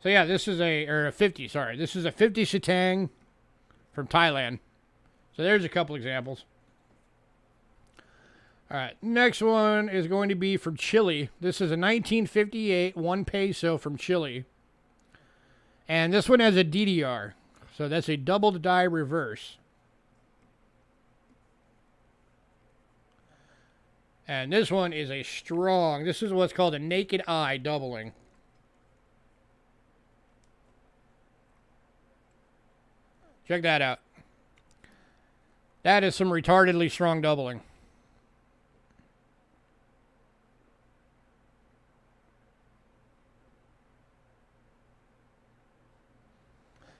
So yeah, this is a 50, sorry. This is a 50 Satang from Thailand. So there's a couple examples. All right, next one is going to be from Chile. This is a 1958 1 peso from Chile. And this one has a DDR. So that's a double die reverse. And this one is a strong, this is what's called a naked eye doubling. Check that out. That is some retardedly strong doubling.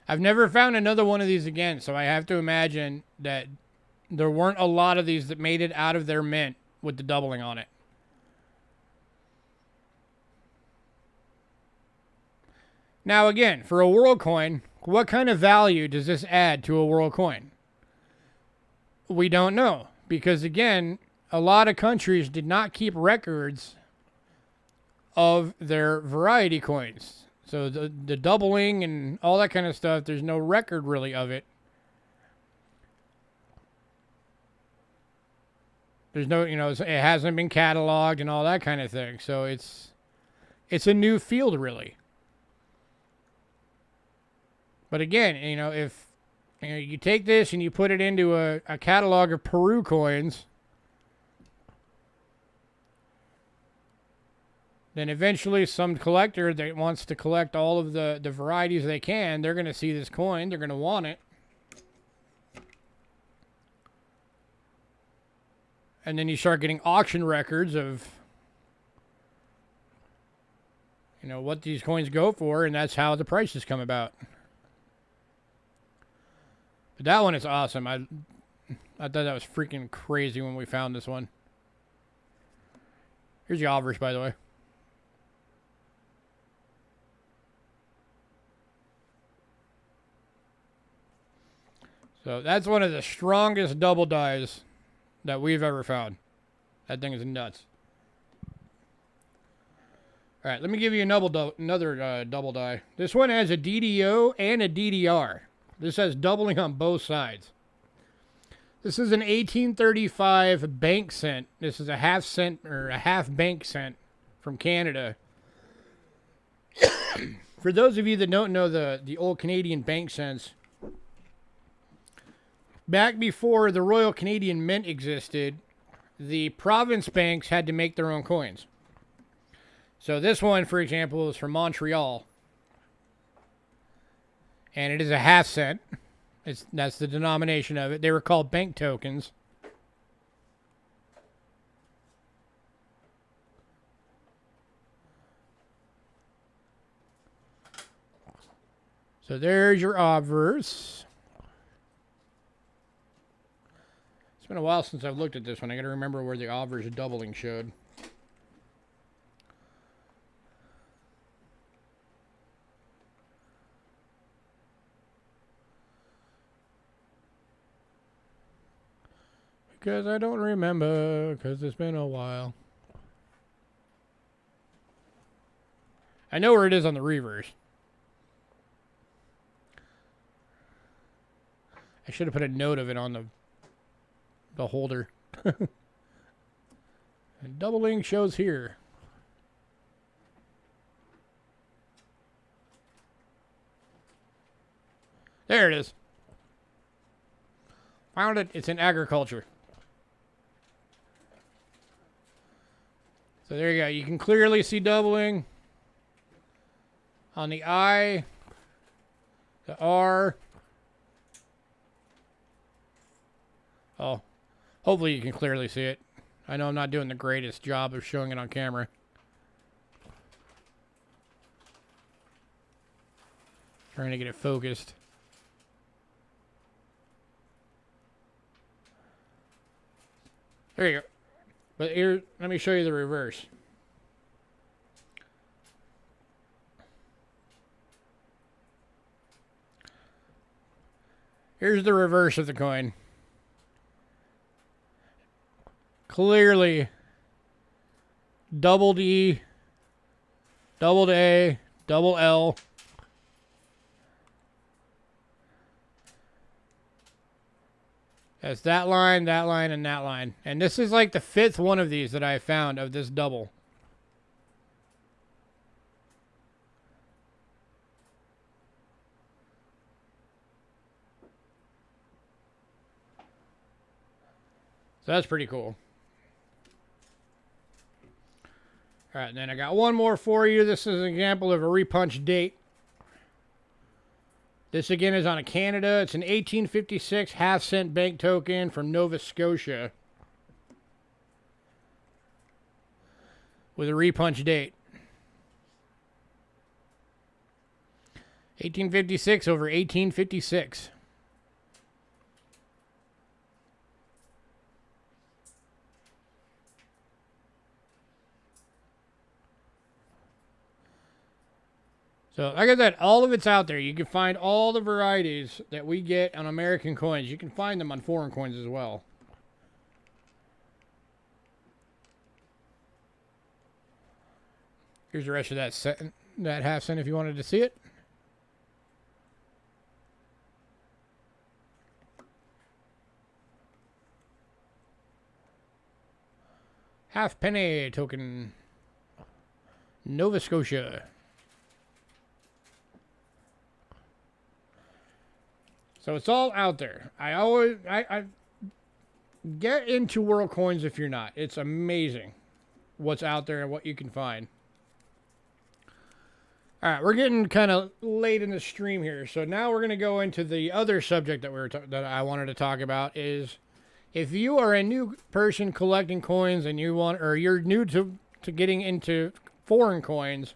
I've never found another one of these again, so I have to imagine that there weren't a lot of these that made it out of their mint with the doubling on it. Now again, for a world coin, what kind of value does this add to a world coin? We don't know, because again, a lot of countries did not keep records of their variety coins. So the doubling and all that kind of stuff, there's no record really of it. There's no, it hasn't been cataloged and all that kind of thing. So it's a new field really. But again, if you take this and you put it into a catalog of Peru coins, then eventually some collector that wants to collect all of the varieties they can, they're going to see this coin. They're going to want it. And then you start getting auction records of, what these coins go for, and that's how the prices come about. But that one is awesome. I thought that was freaking crazy when we found this one. Here's the obverse, by the way. So that's one of the strongest double dies that we've ever found. That thing is nuts. All right, let me give you another double die. This one has a DDO and a DDR. This has doubling on both sides. This is an 1835 bank cent. This is a half cent or a half bank cent from Canada. For those of you that don't know the old Canadian bank cents, back before the Royal Canadian Mint existed, the province banks had to make their own coins. So this one, for example, is from Montreal. And it is a half cent. That's the denomination of it. They were called bank tokens. So there's your obverse. It's been a while since I've looked at this one. I got to remember where the obverse doubling showed. Because I don't remember, because it's been a while. I know where it is on the reverse. I should have put a note of it on the holder. And doubling shows here. There it is. Found it. It's in agriculture. So there you go. You can clearly see doubling on the I, the R. Oh, hopefully you can clearly see it. I know I'm not doing the greatest job of showing it on camera. Trying to get it focused. There you go. But here, let me show you the reverse. Here's the reverse of the coin. clearly double D, double A, double L. That's that line, and that line. And this is like the 5th one of these that I found of this double. So that's pretty cool. All right, and then I got one more for you. This is an example of a repunch date. This again is on a Canada. It's an 1856 half-cent bank token from Nova Scotia with a repunch date. 1856 over 1856. So, like I said, all of it's out there. You can find all the varieties that we get on American coins. You can find them on foreign coins as well. Here's the rest of that half cent if you wanted to see it. Half penny token, Nova Scotia. So it's all out there. I get into world coins if you're not. It's amazing what's out there and what you can find. All right, we're getting kind of late in the stream here, so now we're going to go into the other subject that I wanted to talk about. Is if you are a new person collecting coins and you're new to getting into foreign coins,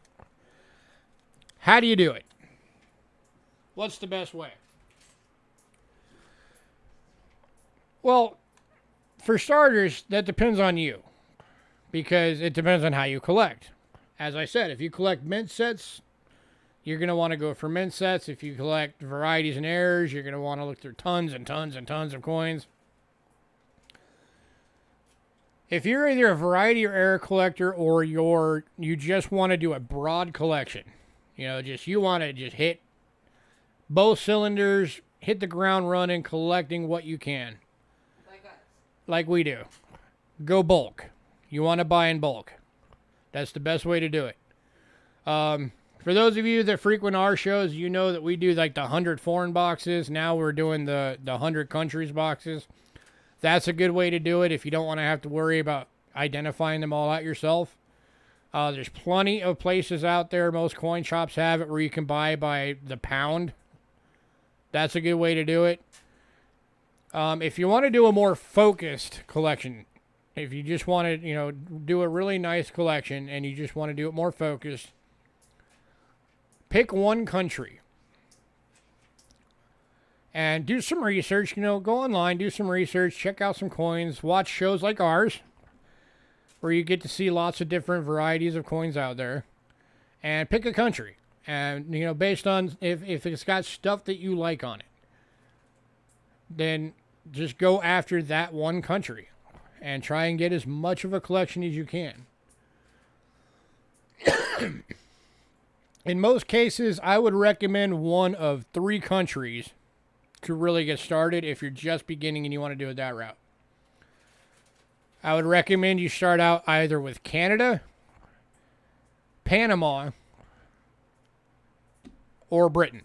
how do you do it? What's the best way? Well, for starters, that depends on you, because it depends on how you collect. As I said, if you collect mint sets, you're going to want to go for mint sets. If you collect varieties and errors, you're going to want to look through tons and tons and tons of coins. If you're either a variety or error collector, or you just want to do a broad collection, you want to just hit both cylinders, hit the ground running, collecting what you can. Like we do. Go bulk. You want to buy in bulk. That's the best way to do it. For those of you that frequent our shows, you know that we do like the 100 foreign boxes. Now we're doing the 100 countries boxes. That's a good way to do it if you don't want to have to worry about identifying them all out yourself. There's plenty of places out there. Most coin shops have it where you can buy by the pound. That's a good way to do it. If you want to do a more focused collection, if you just want to, do a really nice collection and you just want to do it more focused, pick one country and do some research. Go online, do some research, check out some coins, watch shows like ours where you get to see lots of different varieties of coins out there, and pick a country. And, based on if it's got stuff that you like on it, then just go after that one country and try and get as much of a collection as you can. In most cases, I would recommend one of 3 countries to really get started if you're just beginning and you want to do it that route. I would recommend you start out either with Canada, Panama, or Britain.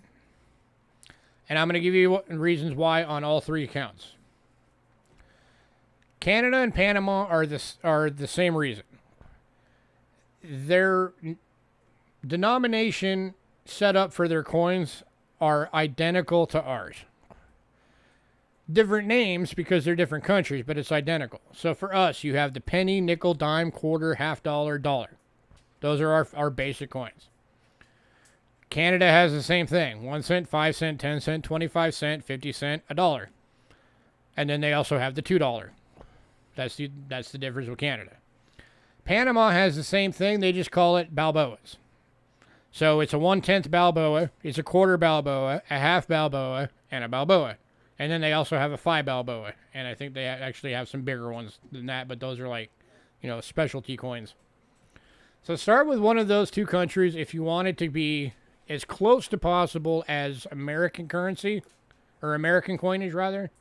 And I'm going to give you reasons why on all 3 accounts. Canada and Panama are the same reason. Their denomination set up for their coins are identical to ours. Different names because they're different countries, but it's identical. So for us, you have the penny, nickel, dime, quarter, half dollar, dollar. Those are our basic coins. Canada has the same thing. 1 cent, 5 cent, 10 cent, 25 cent, 50 cent, $1. And then they also have the $2. That's the difference with Canada. Panama has the same thing. They just call it Balboas. So it's a 1/10 Balboa, it's a quarter Balboa, a half Balboa, and a Balboa. And then they also have a 5 Balboa. And I think they actually have some bigger ones than that, but those are like, you know, specialty coins. So start with one of those two countries if you want it to be as close to possible as American currency, or American coinage rather,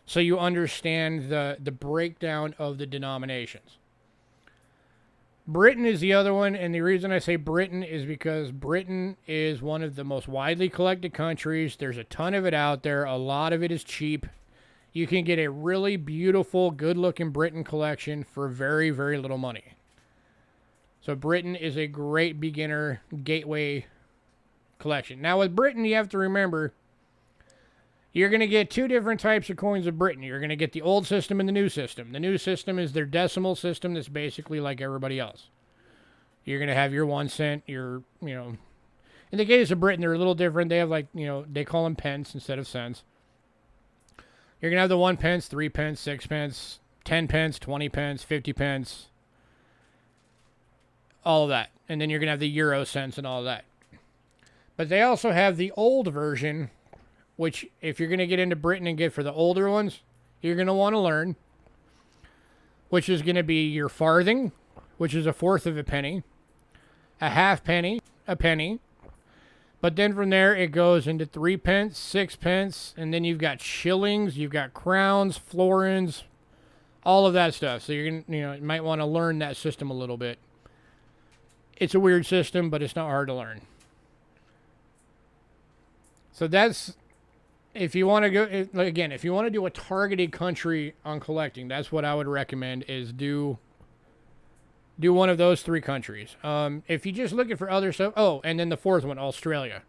so you understand the breakdown of the denominations. Britain is the other one, and the reason I say Britain is because Britain is one of the most widely collected countries. There's a ton of it out there. A lot of it is cheap. You can get a really beautiful, good-looking Britain collection for very, very little money. So Britain is a great beginner gateway collection. Now with Britain, you have to remember, you're going to get two different types of coins of Britain. You're going to get the old system and the new system. The new system is their decimal system that's basically like everybody else. You're going to have your 1 cent, your, you know... In the case of Britain, they're a little different. They have like, you know, they call them pence instead of cents. You're going to have the 1 pence, 3 pence, 6 pence, 10 pence, 20 pence, 50 pence. All of that. And then you're going to have the euro cents and all of that. But they also have the old version, which if you're going to get into Britain and get for the older ones, you're going to want to learn, which is going to be your farthing, which is 1/4 of a penny, a halfpenny, a penny. But then from there, it goes into 3 pence, 6 pence, and then you've got shillings, you've got crowns, florins, all of that stuff. So you're going to, you know, you might want to learn that system a little bit. It's a weird system, but it's not hard to learn. So that's, if you want to go, again, if you want to do a targeted country on collecting, that's what I would recommend, is do one of those 3 countries. If you're just looking for other stuff, oh, and then the 4th one, Australia.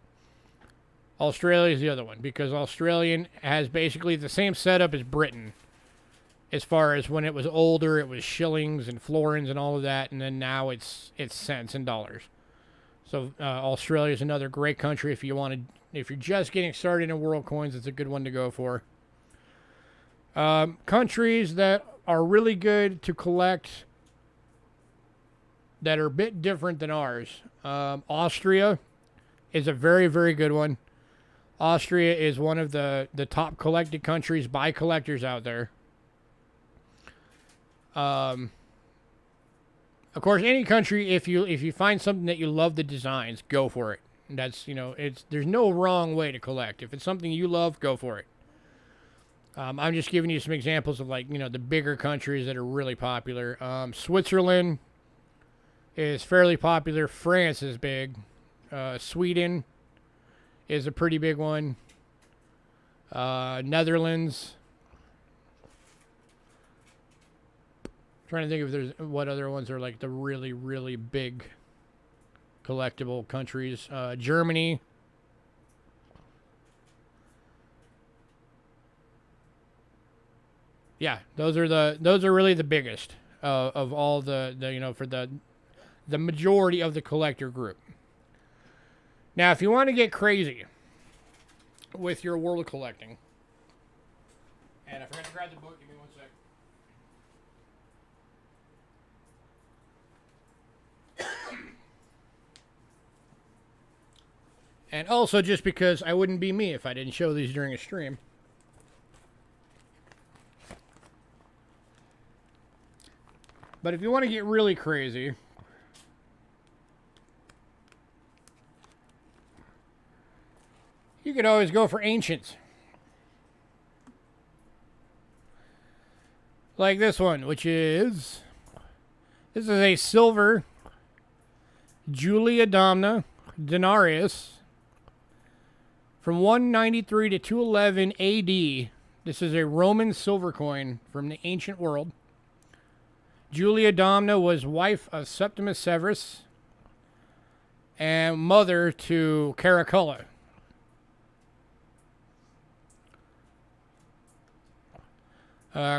Australia is the other one, because Australian has basically the same setup as Britain. As far as when it was older, it was shillings and florins and all of that, and then now it's cents and dollars. So Australia is another great country if you want to. If you're just getting started in world coins, it's a good one to go for. Countries that are really good to collect that are a bit different than ours. Austria is a very, very good one. Austria is one of the top collected countries by collectors out there. Of course, any country, if you find something that you love the designs, go for it. That's, you know, there's no wrong way to collect. If it's something you love, go for it. I'm just giving you some examples of, like, you know, the bigger countries that are really popular. Switzerland is fairly popular. France is big. Sweden is a pretty big one. Netherlands. Trying to think if there's what other ones are like the really, really big collectible countries. Germany. Yeah, those are really the biggest of all the you know, for the majority of the collector group. Now, if you want to get crazy with your world collecting, and I forgot to grab the book, give me 1 sec. And also, just because I wouldn't be me if I didn't show these during a stream. But if you want to get really crazy, you could always go for ancients. Like this one, which is... This is a silver Julia Domna denarius from 193 to 211 AD. This is a Roman silver coin from the ancient world. Julia Domna was wife of Septimus Severus and mother to Caracalla.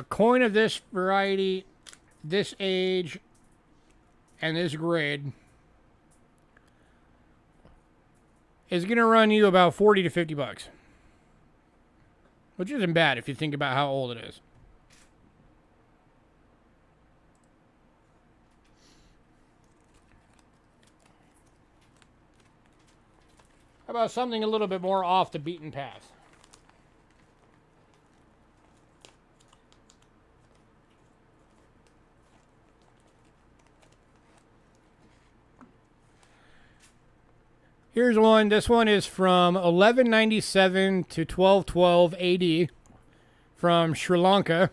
Coin of this variety, this age, and this grade is going to run you about 40 to 50 bucks. Which isn't bad if you think about how old it is. How about something a little bit more off the beaten path? Here's one. This one is from 1197 to 1212 AD from Sri Lanka.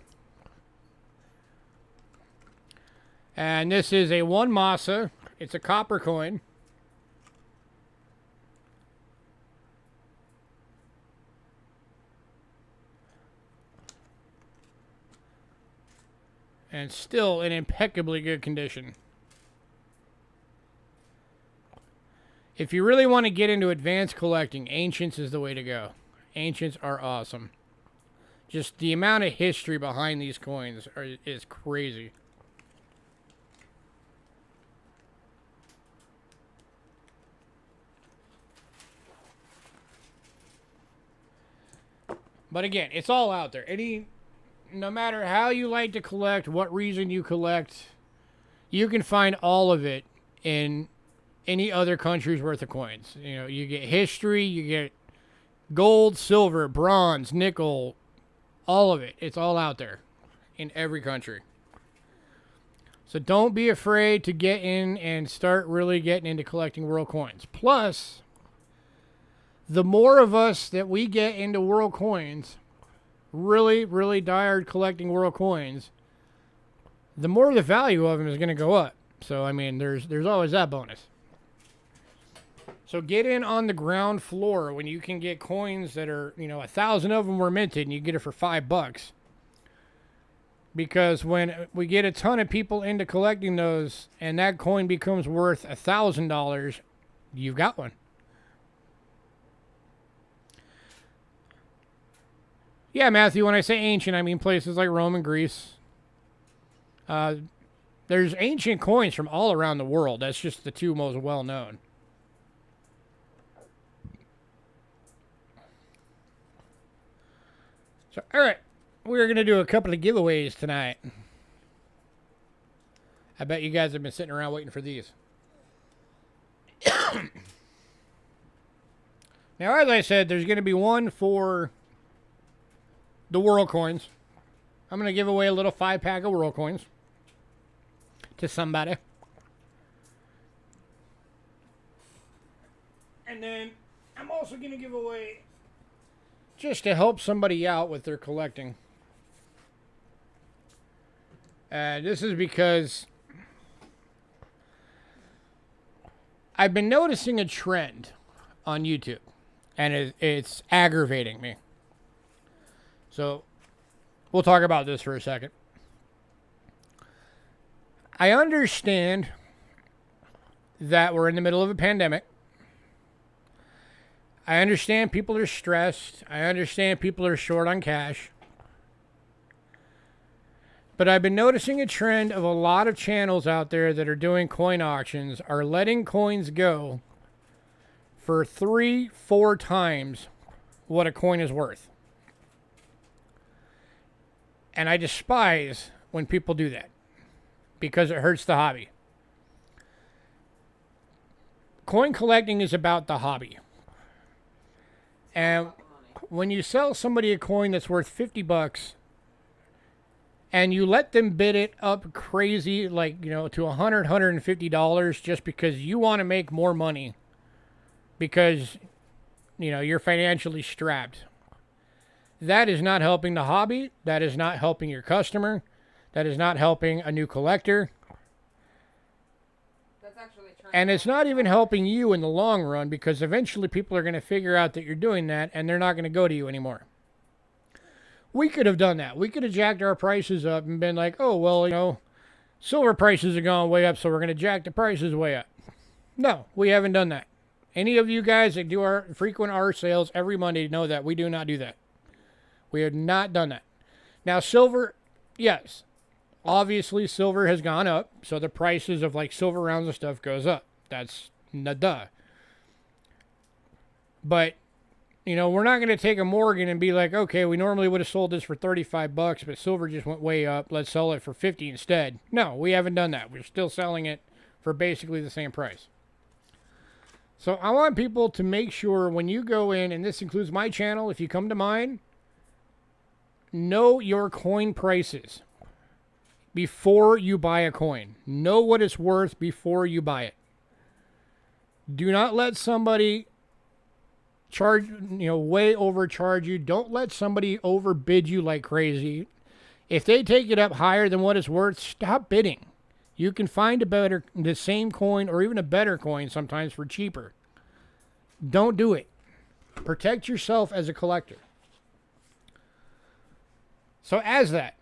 And this is a 1 masa. It's a copper coin. And still in impeccably good condition. If you really want to get into advanced collecting, Ancients is the way to go. Ancients are awesome. Just the amount of history behind these coins is crazy. But again, it's all out there. No matter how you like to collect, what reason you collect, you can find all of it in any other country's worth of coins. You know, you get history, you get gold, silver, bronze, nickel, all of it. It's all out there in every country. So don't be afraid to get in and start really getting into collecting world coins. Plus, the more of us that we get into world coins, really, really diehard collecting world coins, the more the value of them is going to go up. So, I mean, there's always that bonus. So get in on the ground floor when you can get coins that are, 1,000 of them were minted and you get it for $5. Because when we get a ton of people into collecting those and that coin becomes worth $1,000, you've got one. Yeah, Matthew, when I say ancient, I mean places like Rome and Greece. There's ancient coins from all around the world. That's just the two most well-known. So, all right, we're going to do a couple of giveaways tonight. I bet you guys have been sitting around waiting for these. Now, as I said, there's going to be one for the world coins. I'm going to give away a little 5-pack of world coins to somebody. And then I'm also going to give away, just to help somebody out with their collecting. This is because I've been noticing a trend on YouTube, and it's aggravating me. So we'll talk about this for a second. I understand that we're in the middle of a pandemic. I understand people are stressed. I understand people are short on cash. But I've been noticing a trend of a lot of channels out there that are doing coin auctions are letting coins go for 3-4 times what a coin is worth. And I despise when people do that because it hurts the hobby. Coin collecting is about the hobby. And when you sell somebody a coin that's worth $50 and you let them bid it up crazy, like, to $100, $150 just because you want to make more money because, you're financially strapped. That is not helping the hobby. That is not helping your customer. That is not helping a new collector. That's actually true. And it's not even helping you in the long run because eventually people are going to figure out that you're doing that and they're not going to go to you anymore. We could have done that. We could have jacked our prices up and been like, oh, well, silver prices have gone way up, so we're going to jack the prices way up. No, we haven't done that. Any of you guys that do our frequent art sales every Monday know that we do not do that. We have not done that. Now, silver, yes. Obviously, silver has gone up, so the prices of, silver rounds and stuff goes up. That's duh. But, we're not going to take a Morgan and be like, okay, we normally would have sold this for $35, but silver just went way up. Let's sell it for $50 instead. No, we haven't done that. We're still selling it for basically the same price. So I want people to make sure when you go in, and this includes my channel, if you come to mine, know your coin prices before you buy a coin. Know what it's worth before you buy it. Do not let somebody charge, way overcharge you. Don't let somebody overbid you like crazy. If they take it up higher than what it's worth, stop bidding. You can find the same coin or even a better coin sometimes for cheaper. Don't do it. Protect yourself as a collector. So as that,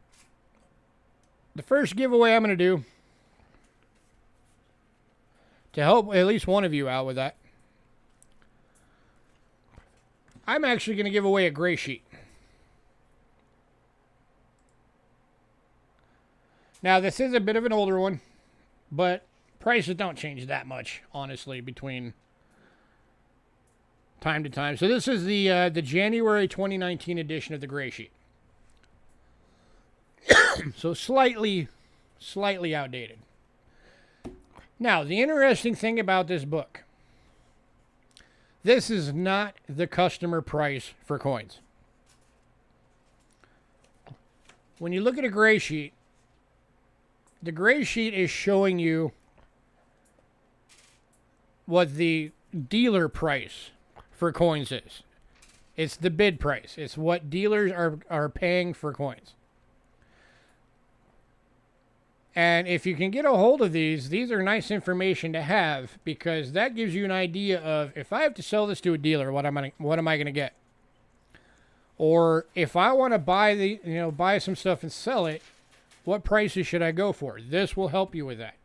the first giveaway I'm going to do, to help at least one of you out with that, I'm actually going to give away a gray sheet. Now, this is a bit of an older one, but prices don't change that much, honestly, between time to time. So this is the January 2019 edition of the gray sheet. So slightly outdated. Now, the interesting thing about this book, this is not the customer price for coins. When you look at a gray sheet, the gray sheet is showing you what the dealer price for coins is. It's the bid price. It's what dealers are paying for coins. And if you can get a hold of these are nice information to have, because that gives you an idea of, if I have to sell this to a dealer, what am I going to get? Or if I want to buy some stuff and sell it, what prices should I go for? This will help you with that.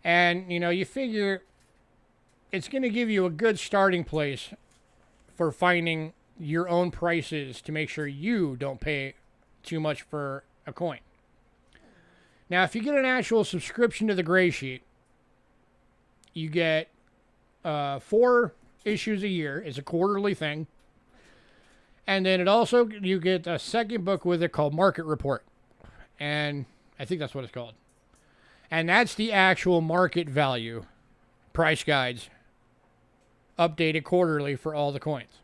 And, you figure it's going to give you a good starting place for finding your own prices to make sure you don't pay too much for a coin. Now, if you get an actual subscription to the gray sheet, you get 4 issues a year. It's a quarterly thing. And then you get a second book with it called Market Report. And I think that's what it's called. And that's the actual market value price guides updated quarterly for all the coins.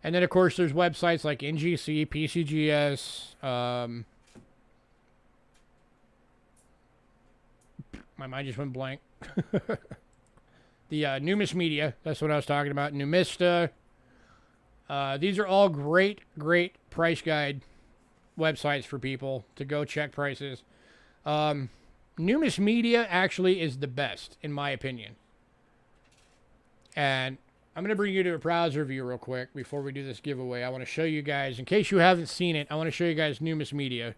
And then, of course, there's websites like NGC, PCGS, my mind just went blank. The Numis Media, that's what I was talking about. Numista. These are all great price guide websites for people to go check prices. Numis Media actually is the best, in my opinion. And I'm going to bring you to a browser view real quick before we do this giveaway. I want to show you guys, in case you haven't seen it, I want to show you guys Numis Media.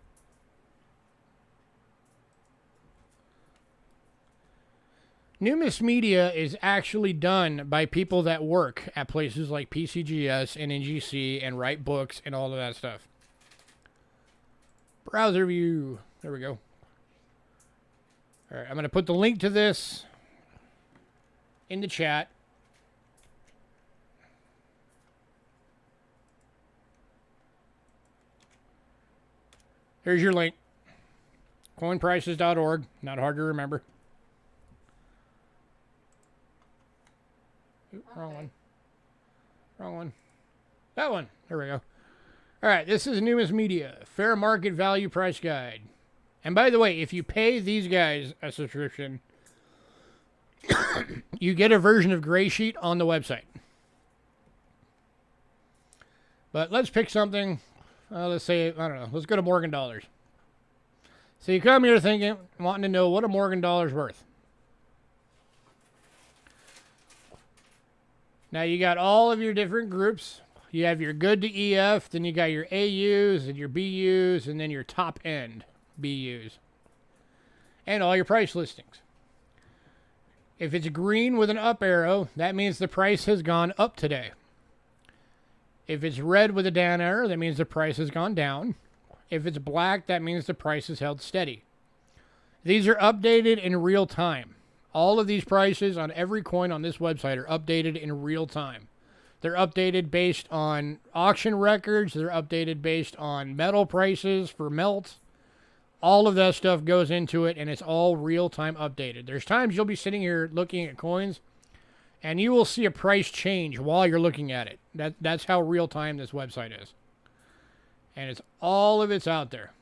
Numis Media is actually done by people that work at places like PCGS and NGC and write books and all of that stuff. Browser view. There we go. All right, I'm going to put the link to this in the chat. Here's your link. Coinprices.org. Not hard to remember. Wrong one. That one. There we go. All right, this is Numis Media, Fair Market Value Price Guide. And by the way, if you pay these guys a subscription, you get a version of Gray Sheet on the website. But let's pick something. Let's say, I don't know, let's go to Morgan Dollars. So you come here wanting to know what a Morgan Dollar's worth. Now you got all of your different groups. You have your good to EF, then you got your AUs and your BUs, and then your top end BUs. And all your price listings. If it's green with an up arrow, that means the price has gone up today. If it's red with a down arrow, that means the price has gone down. If it's black, that means the price is held steady. These are updated in real time. All of these prices on every coin on this website are updated in real time. They're updated based on auction records. They're updated based on metal prices for melt. All of that stuff goes into it, and it's all real-time updated. There's times you'll be sitting here looking at coins, and you will see a price change while you're looking at it. That's how real-time this website is. And all of it's out there.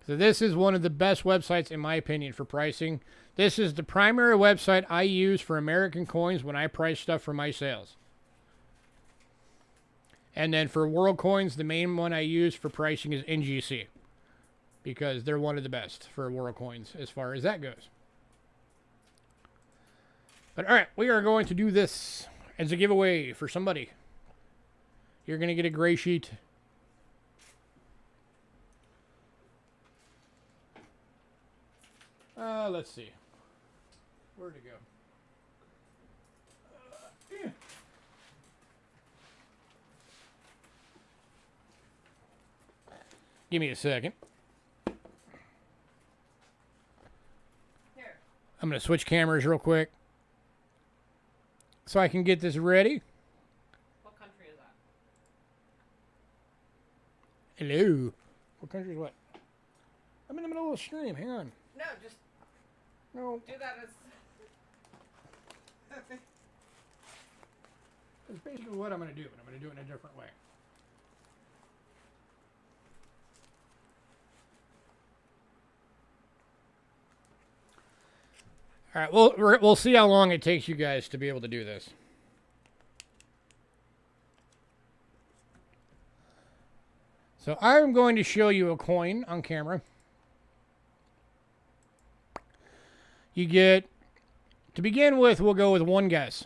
So this is one of the best websites, in my opinion, for pricing. This is the primary website I use for American coins when I price stuff for my sales. And then for world coins, the main one I use for pricing is NGC, because they're one of the best for world coins as far as that goes. But all right, we are going to do this as a giveaway for somebody. You're going to get a gray sheet. Let's see. Where'd it go? Yeah. Give me a second. Here. I'm going to switch cameras real quick so I can get this ready. What country is that? Hello. What country is what? I'm in the middle of a stream. Hang on. No, just No. do that as... That's basically what I'm going to do, but I'm going to do it in a different way. All right, we'll see how long it takes you guys to be able to do this. So I'm going to show you a coin on camera. You get, to begin with, we'll go with one guess.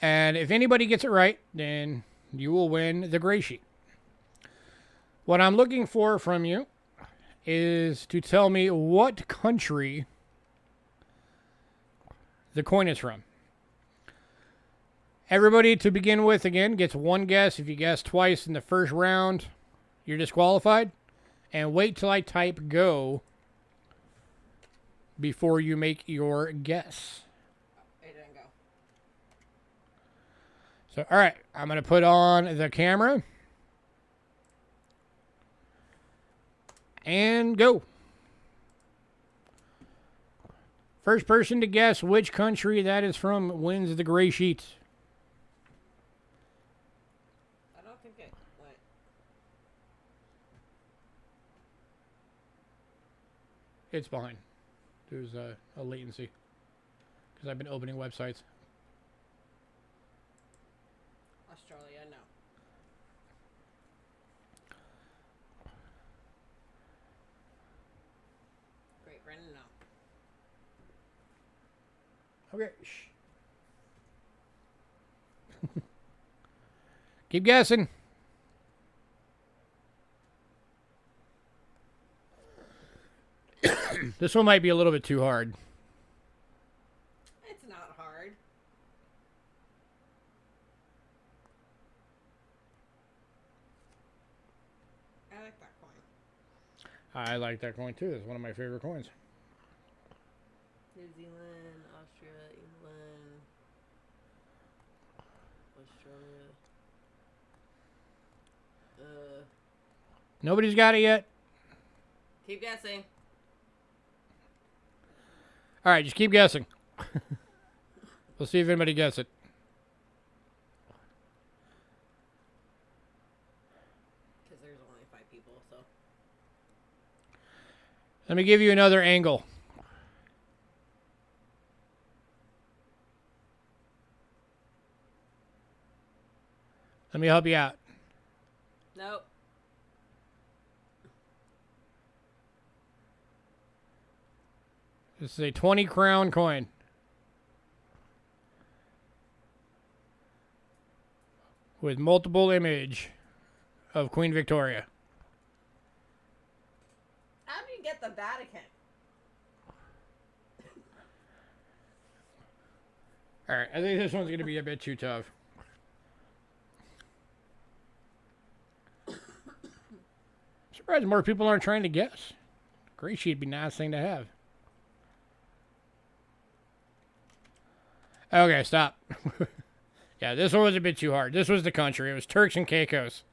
And if anybody gets it right, then you will win the gray sheet. What I'm looking for from you is to tell me what country the coin is from. Everybody, to begin with, again, gets one guess. If you guess twice in the first round, you're disqualified. And wait till I type go before you make your guess. It didn't go. So, all right, I'm going to put on the camera. And go. First person to guess which country that is from wins the gray sheet. I don't think it went. It's behind. There's a latency. Because I've been opening websites. Australia, no. Great Britain, no. Okay. Shh. Keep guessing. This one might be a little bit too hard. It's not hard. I like that coin. I like that coin too. It's one of my favorite coins. New Zealand, Austria, England, Australia. Nobody's got it yet? Keep guessing. All right, just keep guessing. We'll see if anybody gets it. Because there's only 5 people, so. Let me give you another angle. Let me help you out. Nope. This is a 20 crown coin. With multiple image of Queen Victoria. How do you get the Vatican? All right, I think this one's going to be a bit too tough. Surprised more people aren't trying to guess. Gray sheet would be a nice thing to have. Okay, stop. Yeah, this one was a bit too hard. This was the country. It was Turks and Caicos.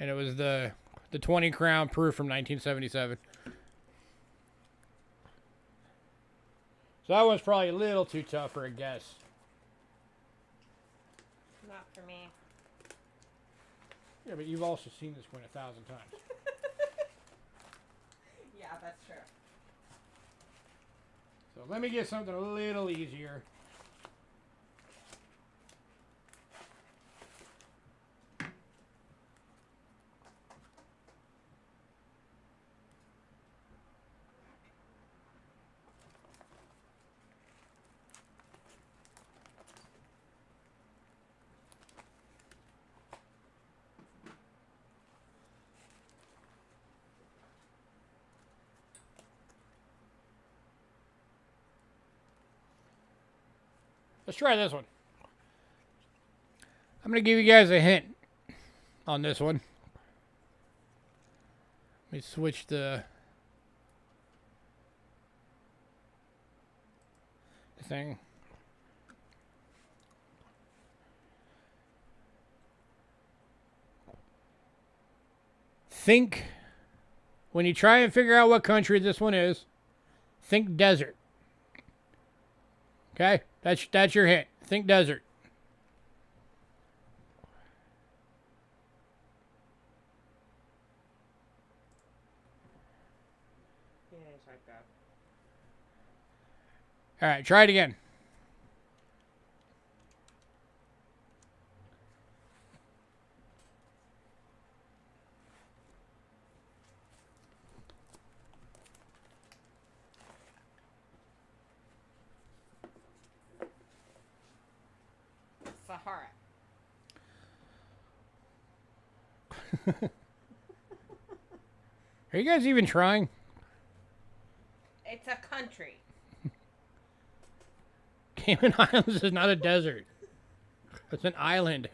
And it was the 20 crown proof from 1977. So that one's probably a little too tough for a guess. Not for me. Yeah, but you've also seen this coin 1,000 times. Yeah, that's true. So let me get something a little easier. Let's try this one. I'm going to give you guys a hint on this one. Let me switch the thing. Think, when you try and figure out what country this one is, think desert. Okay? That's your hint. Think desert. Yeah, it's like that. All right, try it again. Sahara. Are you guys even trying? It's a country. Cayman Islands is not a desert. It's an island.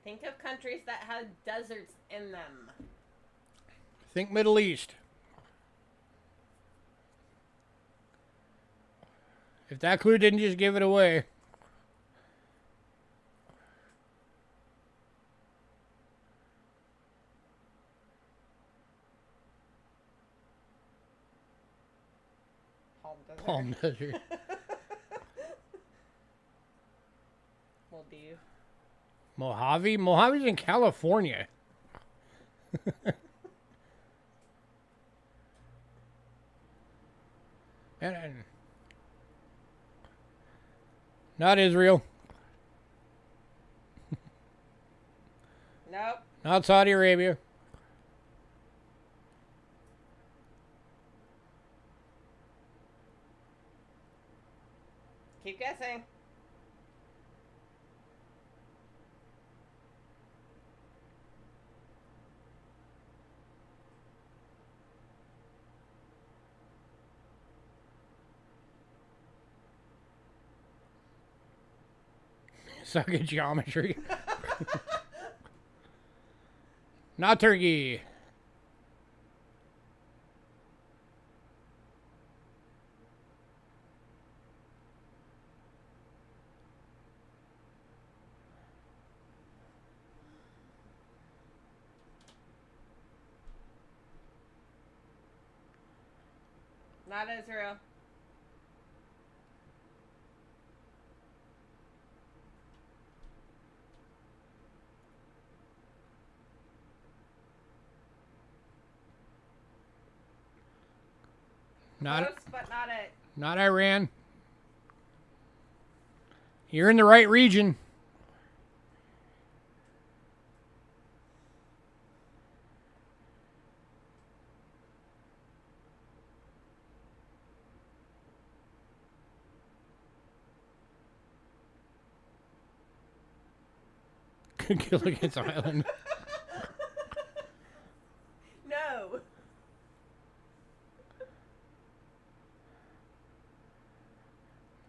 Think of countries that have deserts in them. Think Middle East. If that clue didn't just give it away. Palm desert. Palm Desert. Well, do you? Mojave? Mojave's in California. and not Israel. Nope. Not Saudi Arabia. Keep guessing. Suck at geometry. Not Turkey. Not Israel. Not Close, but not it. not Iran. You're in the right region. Gilligan's Island. No.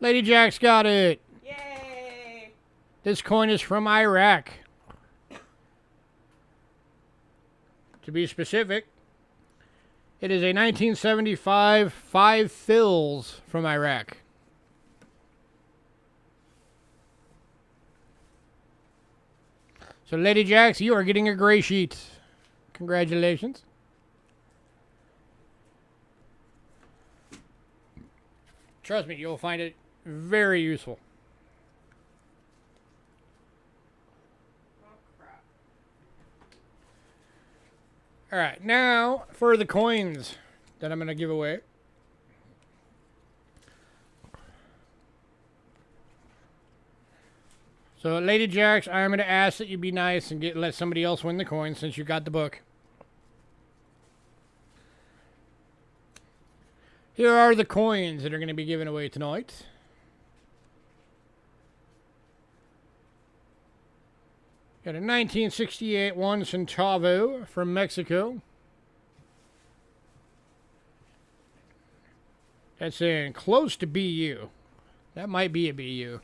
Lady Jack's got it. Yay. This coin is from Iraq. To be specific, it is a 1975 5 fils from Iraq. So, Lady Jax, you are getting a gray sheet. Congratulations. Trust me, you'll find it very useful. Oh, crap. All right, now for the coins that I'm going to give away. So, Lady Jax, I'm going to ask that you be nice and let somebody else win the coin since you got the book. Here are the coins that are going to be given away tonight. Got a 1968 1 centavo from Mexico. That's in close to BU. That might be a BU.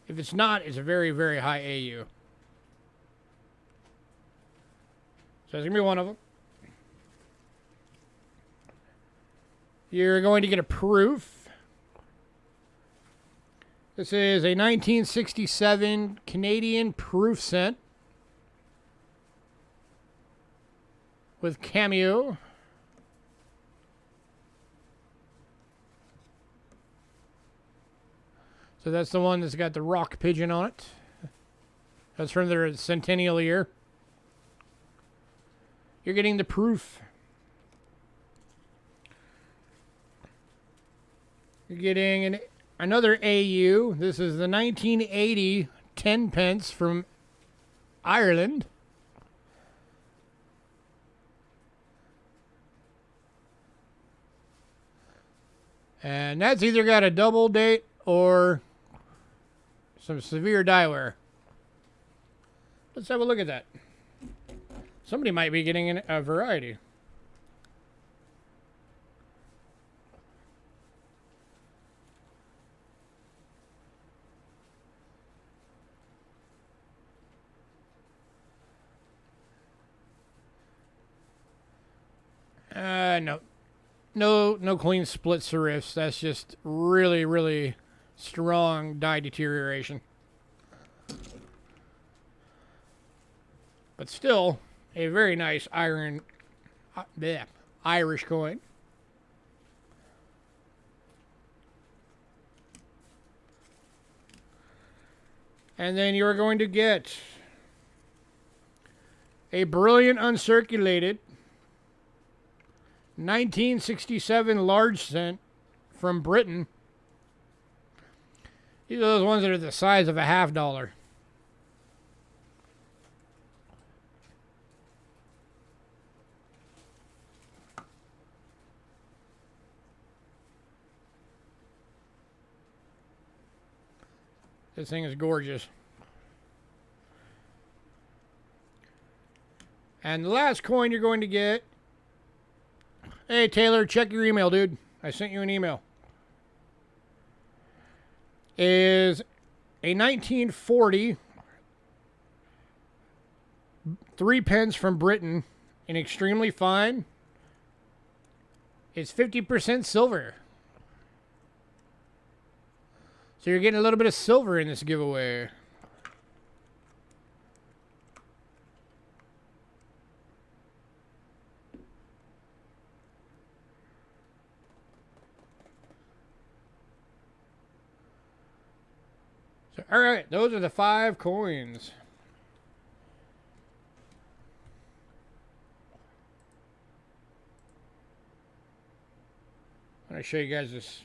If it's not, it's a very, very high AU. So that's going to be one of them. You're going to get a proof. This is a 1967 Canadian proof cent with cameo. So that's the one that's got the rock pigeon on it. That's from their centennial year. You're getting the proof. You're getting another AU. This is the 1980 10 pence from Ireland. And that's either got a double date or some severe die wear. Let's have a look at that. Somebody might be getting a variety. No. No clean split serifs. That's just really, really strong die deterioration. But still, a very nice Irish coin. And then you're going to get a brilliant uncirculated 1967 large cent from Britain. These are those ones that are the size of a $50. This thing is gorgeous. And the last coin you're going to get. Hey, Taylor, check your email, dude. I sent you an email. Is a 1940 3 pence from Britain in extremely fine. It's 50% silver. So you're getting a little bit of silver in this giveaway. So, all right, those are the 5 coins. I'm going to show you guys this.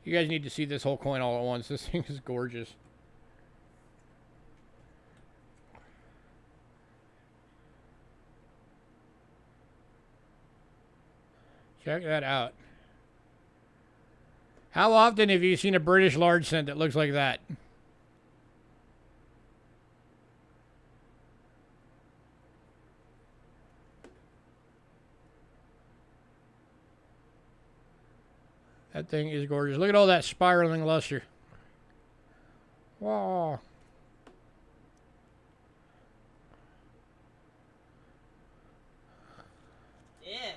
You guys need to see this whole coin all at once. This thing is gorgeous. Check that out. How often have you seen a British large cent that looks like that? That thing is gorgeous. Look at all that spiraling luster. Wow. Yeah.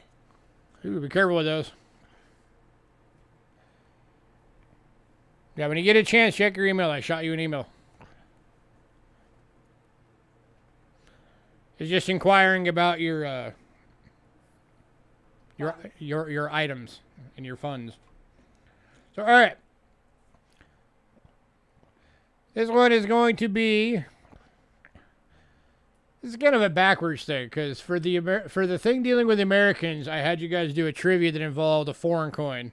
Ooh, be careful with those. Yeah, when you get a chance, check your email. I shot you an email. It's just inquiring about your items and your funds. So, all right. This one is going to be. This is kind of a backwards thing because for the thing dealing with Americans, I had you guys do a trivia that involved a foreign coin.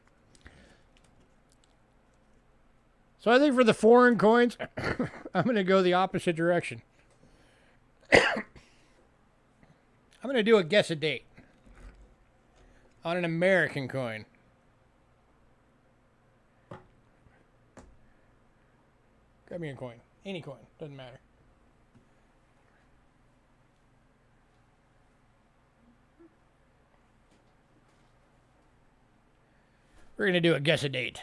So I think for the foreign coins, I'm going to go the opposite direction. I'm going to do a guess a date on an American coin. Grab me a coin. Any coin. Doesn't matter. We're going to do a guess a date.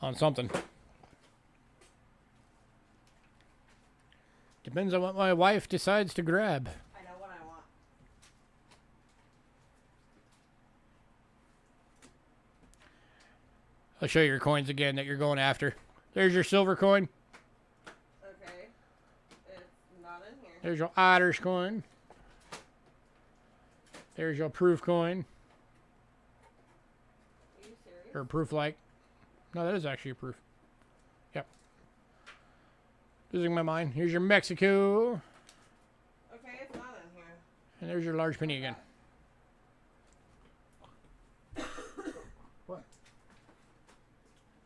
On something. Depends on what my wife decides to grab. I know what I want. I'll show you your coins again that you're going after. There's your silver coin. Okay. It's not in here. There's your Irish coin. There's your proof coin. Are you serious? Or proof like. No, that is actually a proof. Yep. Losing my mind. Here's your Mexico. Okay, it's not in here. And there's your large penny again. What?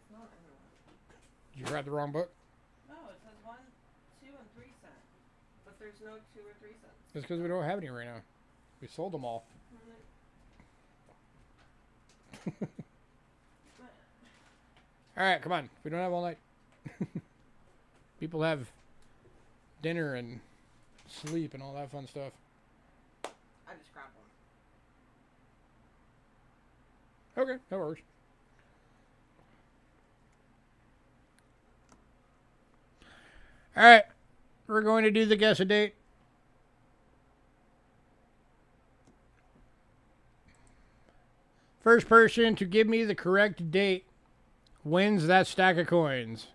It's not in Did you grab the wrong book? No, it says 1, 2, and 3 cents. But there's no 2 or 3 cents. That's because we don't have any right now. We sold them all. All right, come on. We don't have all night. People have dinner and sleep and all that fun stuff. I just grabbed one. Okay, that works. All right, we're going to do the guess a date. First person to give me the correct date wins that stack of coins.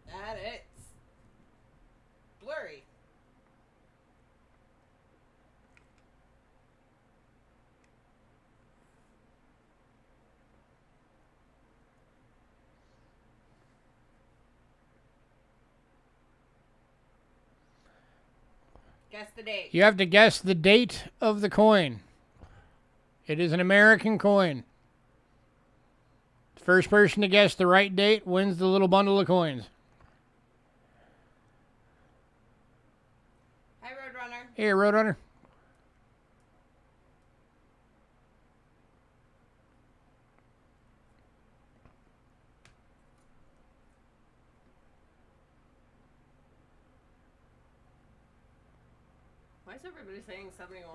And it's blurry. Guess the date. You have to guess the date of the coin. It is an American coin. First person to guess the right date wins the little bundle of coins. Hi, Roadrunner. Here, Roadrunner. Why is everybody saying 71?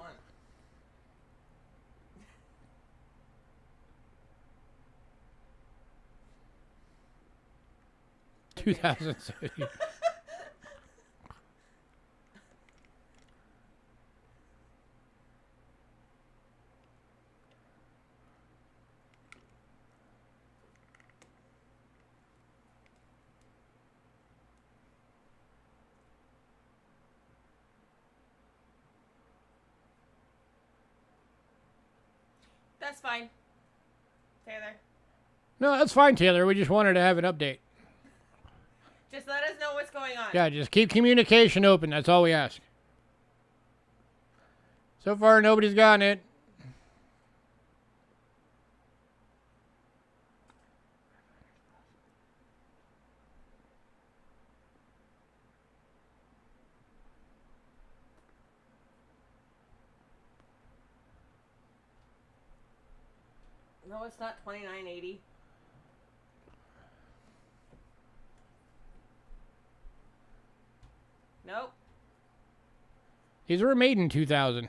Okay. 2007. That's fine. Taylor. No, that's fine, Taylor. We just wanted to have an update. Just let us know what's going on. Yeah, just keep communication open. That's all we ask. So far, nobody's gotten it. No, it's not 2980. Nope. These were made in 2000.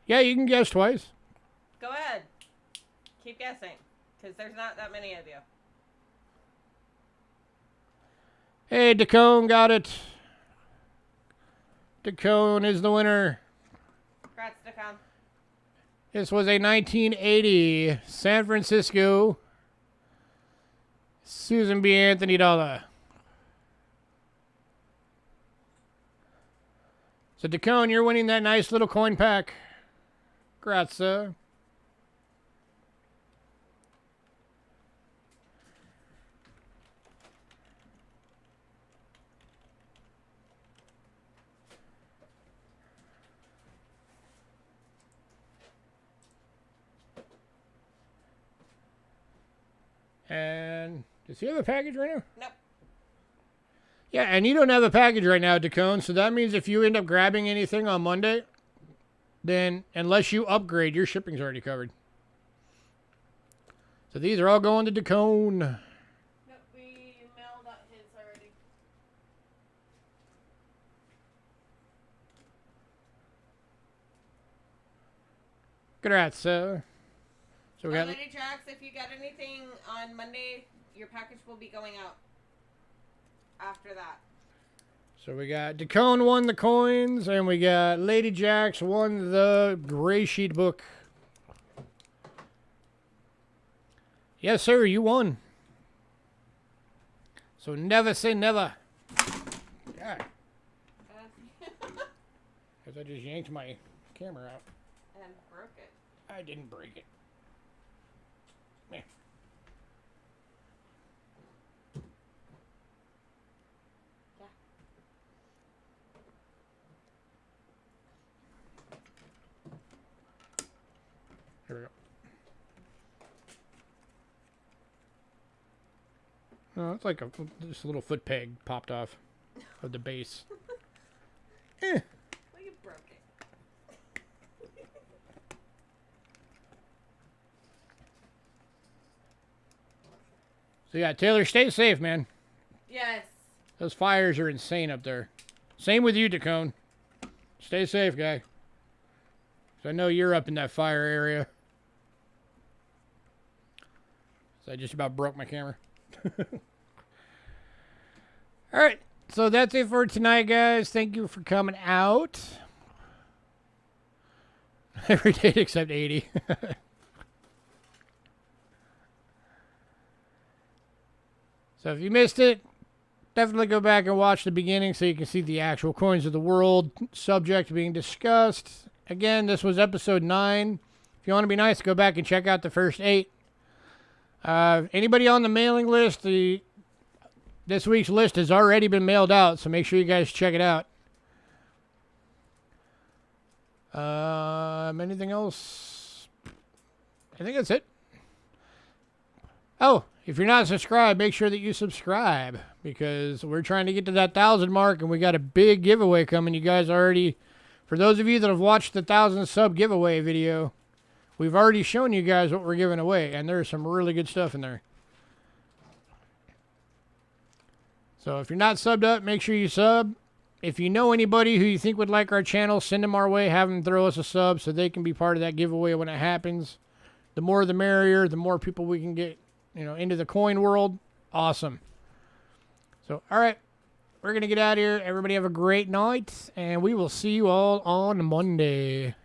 Yeah, you can guess twice. Go ahead. Keep guessing. Because there's not that many of you. Hey, Dacone got it. Dacone is the winner. Congrats to come. This was a 1980 San Francisco Susan B. Anthony dollar. So, Dacone, you're winning that nice little coin pack. Congrats, sir. And does he have a package right now? Nope. Yeah, and you don't have a package right now, Dacone, so that means if you end up grabbing anything on Monday, then unless you upgrade, your shipping's already covered. So these are all going to Dacone. Nope, we mailed out his already. Congrats, sir. So we got... Lady Jax, if you get anything on Monday, your package will be going out after that. So we got Dacone won the coins, and we got Lady Jax won the gray sheet book. Yes, sir, you won. So never say never. God. Because I just yanked my camera out. And broke it. I didn't break it. Meh. Yeah. Here we go. Oh, it's like just a little foot peg popped off of the base. Eh. Well, you broke it. So yeah, Taylor, stay safe, man. Yes. Those fires are insane up there. Same with you, Dacone. Stay safe, guy. 'Cause I know you're up in that fire area. So I just about broke my camera. All right. So that's it for tonight, guys. Thank you for coming out. Every day except 80. So if you missed it, definitely go back and watch the beginning so you can see the actual coins of the world subject being discussed. Again, this was episode 9. If you want to be nice, go back and check out the first 8. Anybody on the mailing list, this week's list has already been mailed out, so make sure you guys check it out. Anything else? I think that's it. Oh, if you're not subscribed, make sure that you subscribe, because we're trying to get to that 1,000 mark, and we got a big giveaway coming. You guys already, for those of you that have watched the 1,000 sub giveaway video, we've already shown you guys what we're giving away, and there's some really good stuff in there. So if you're not subbed up, make sure you sub. If you know anybody who you think would like our channel, send them our way. Have them throw us a sub so they can be part of that giveaway when it happens. The more the merrier. The more people we can get, into the coin world. Awesome. So, all right. We're going to get out of here. Everybody have a great night, and we will see you all on Monday.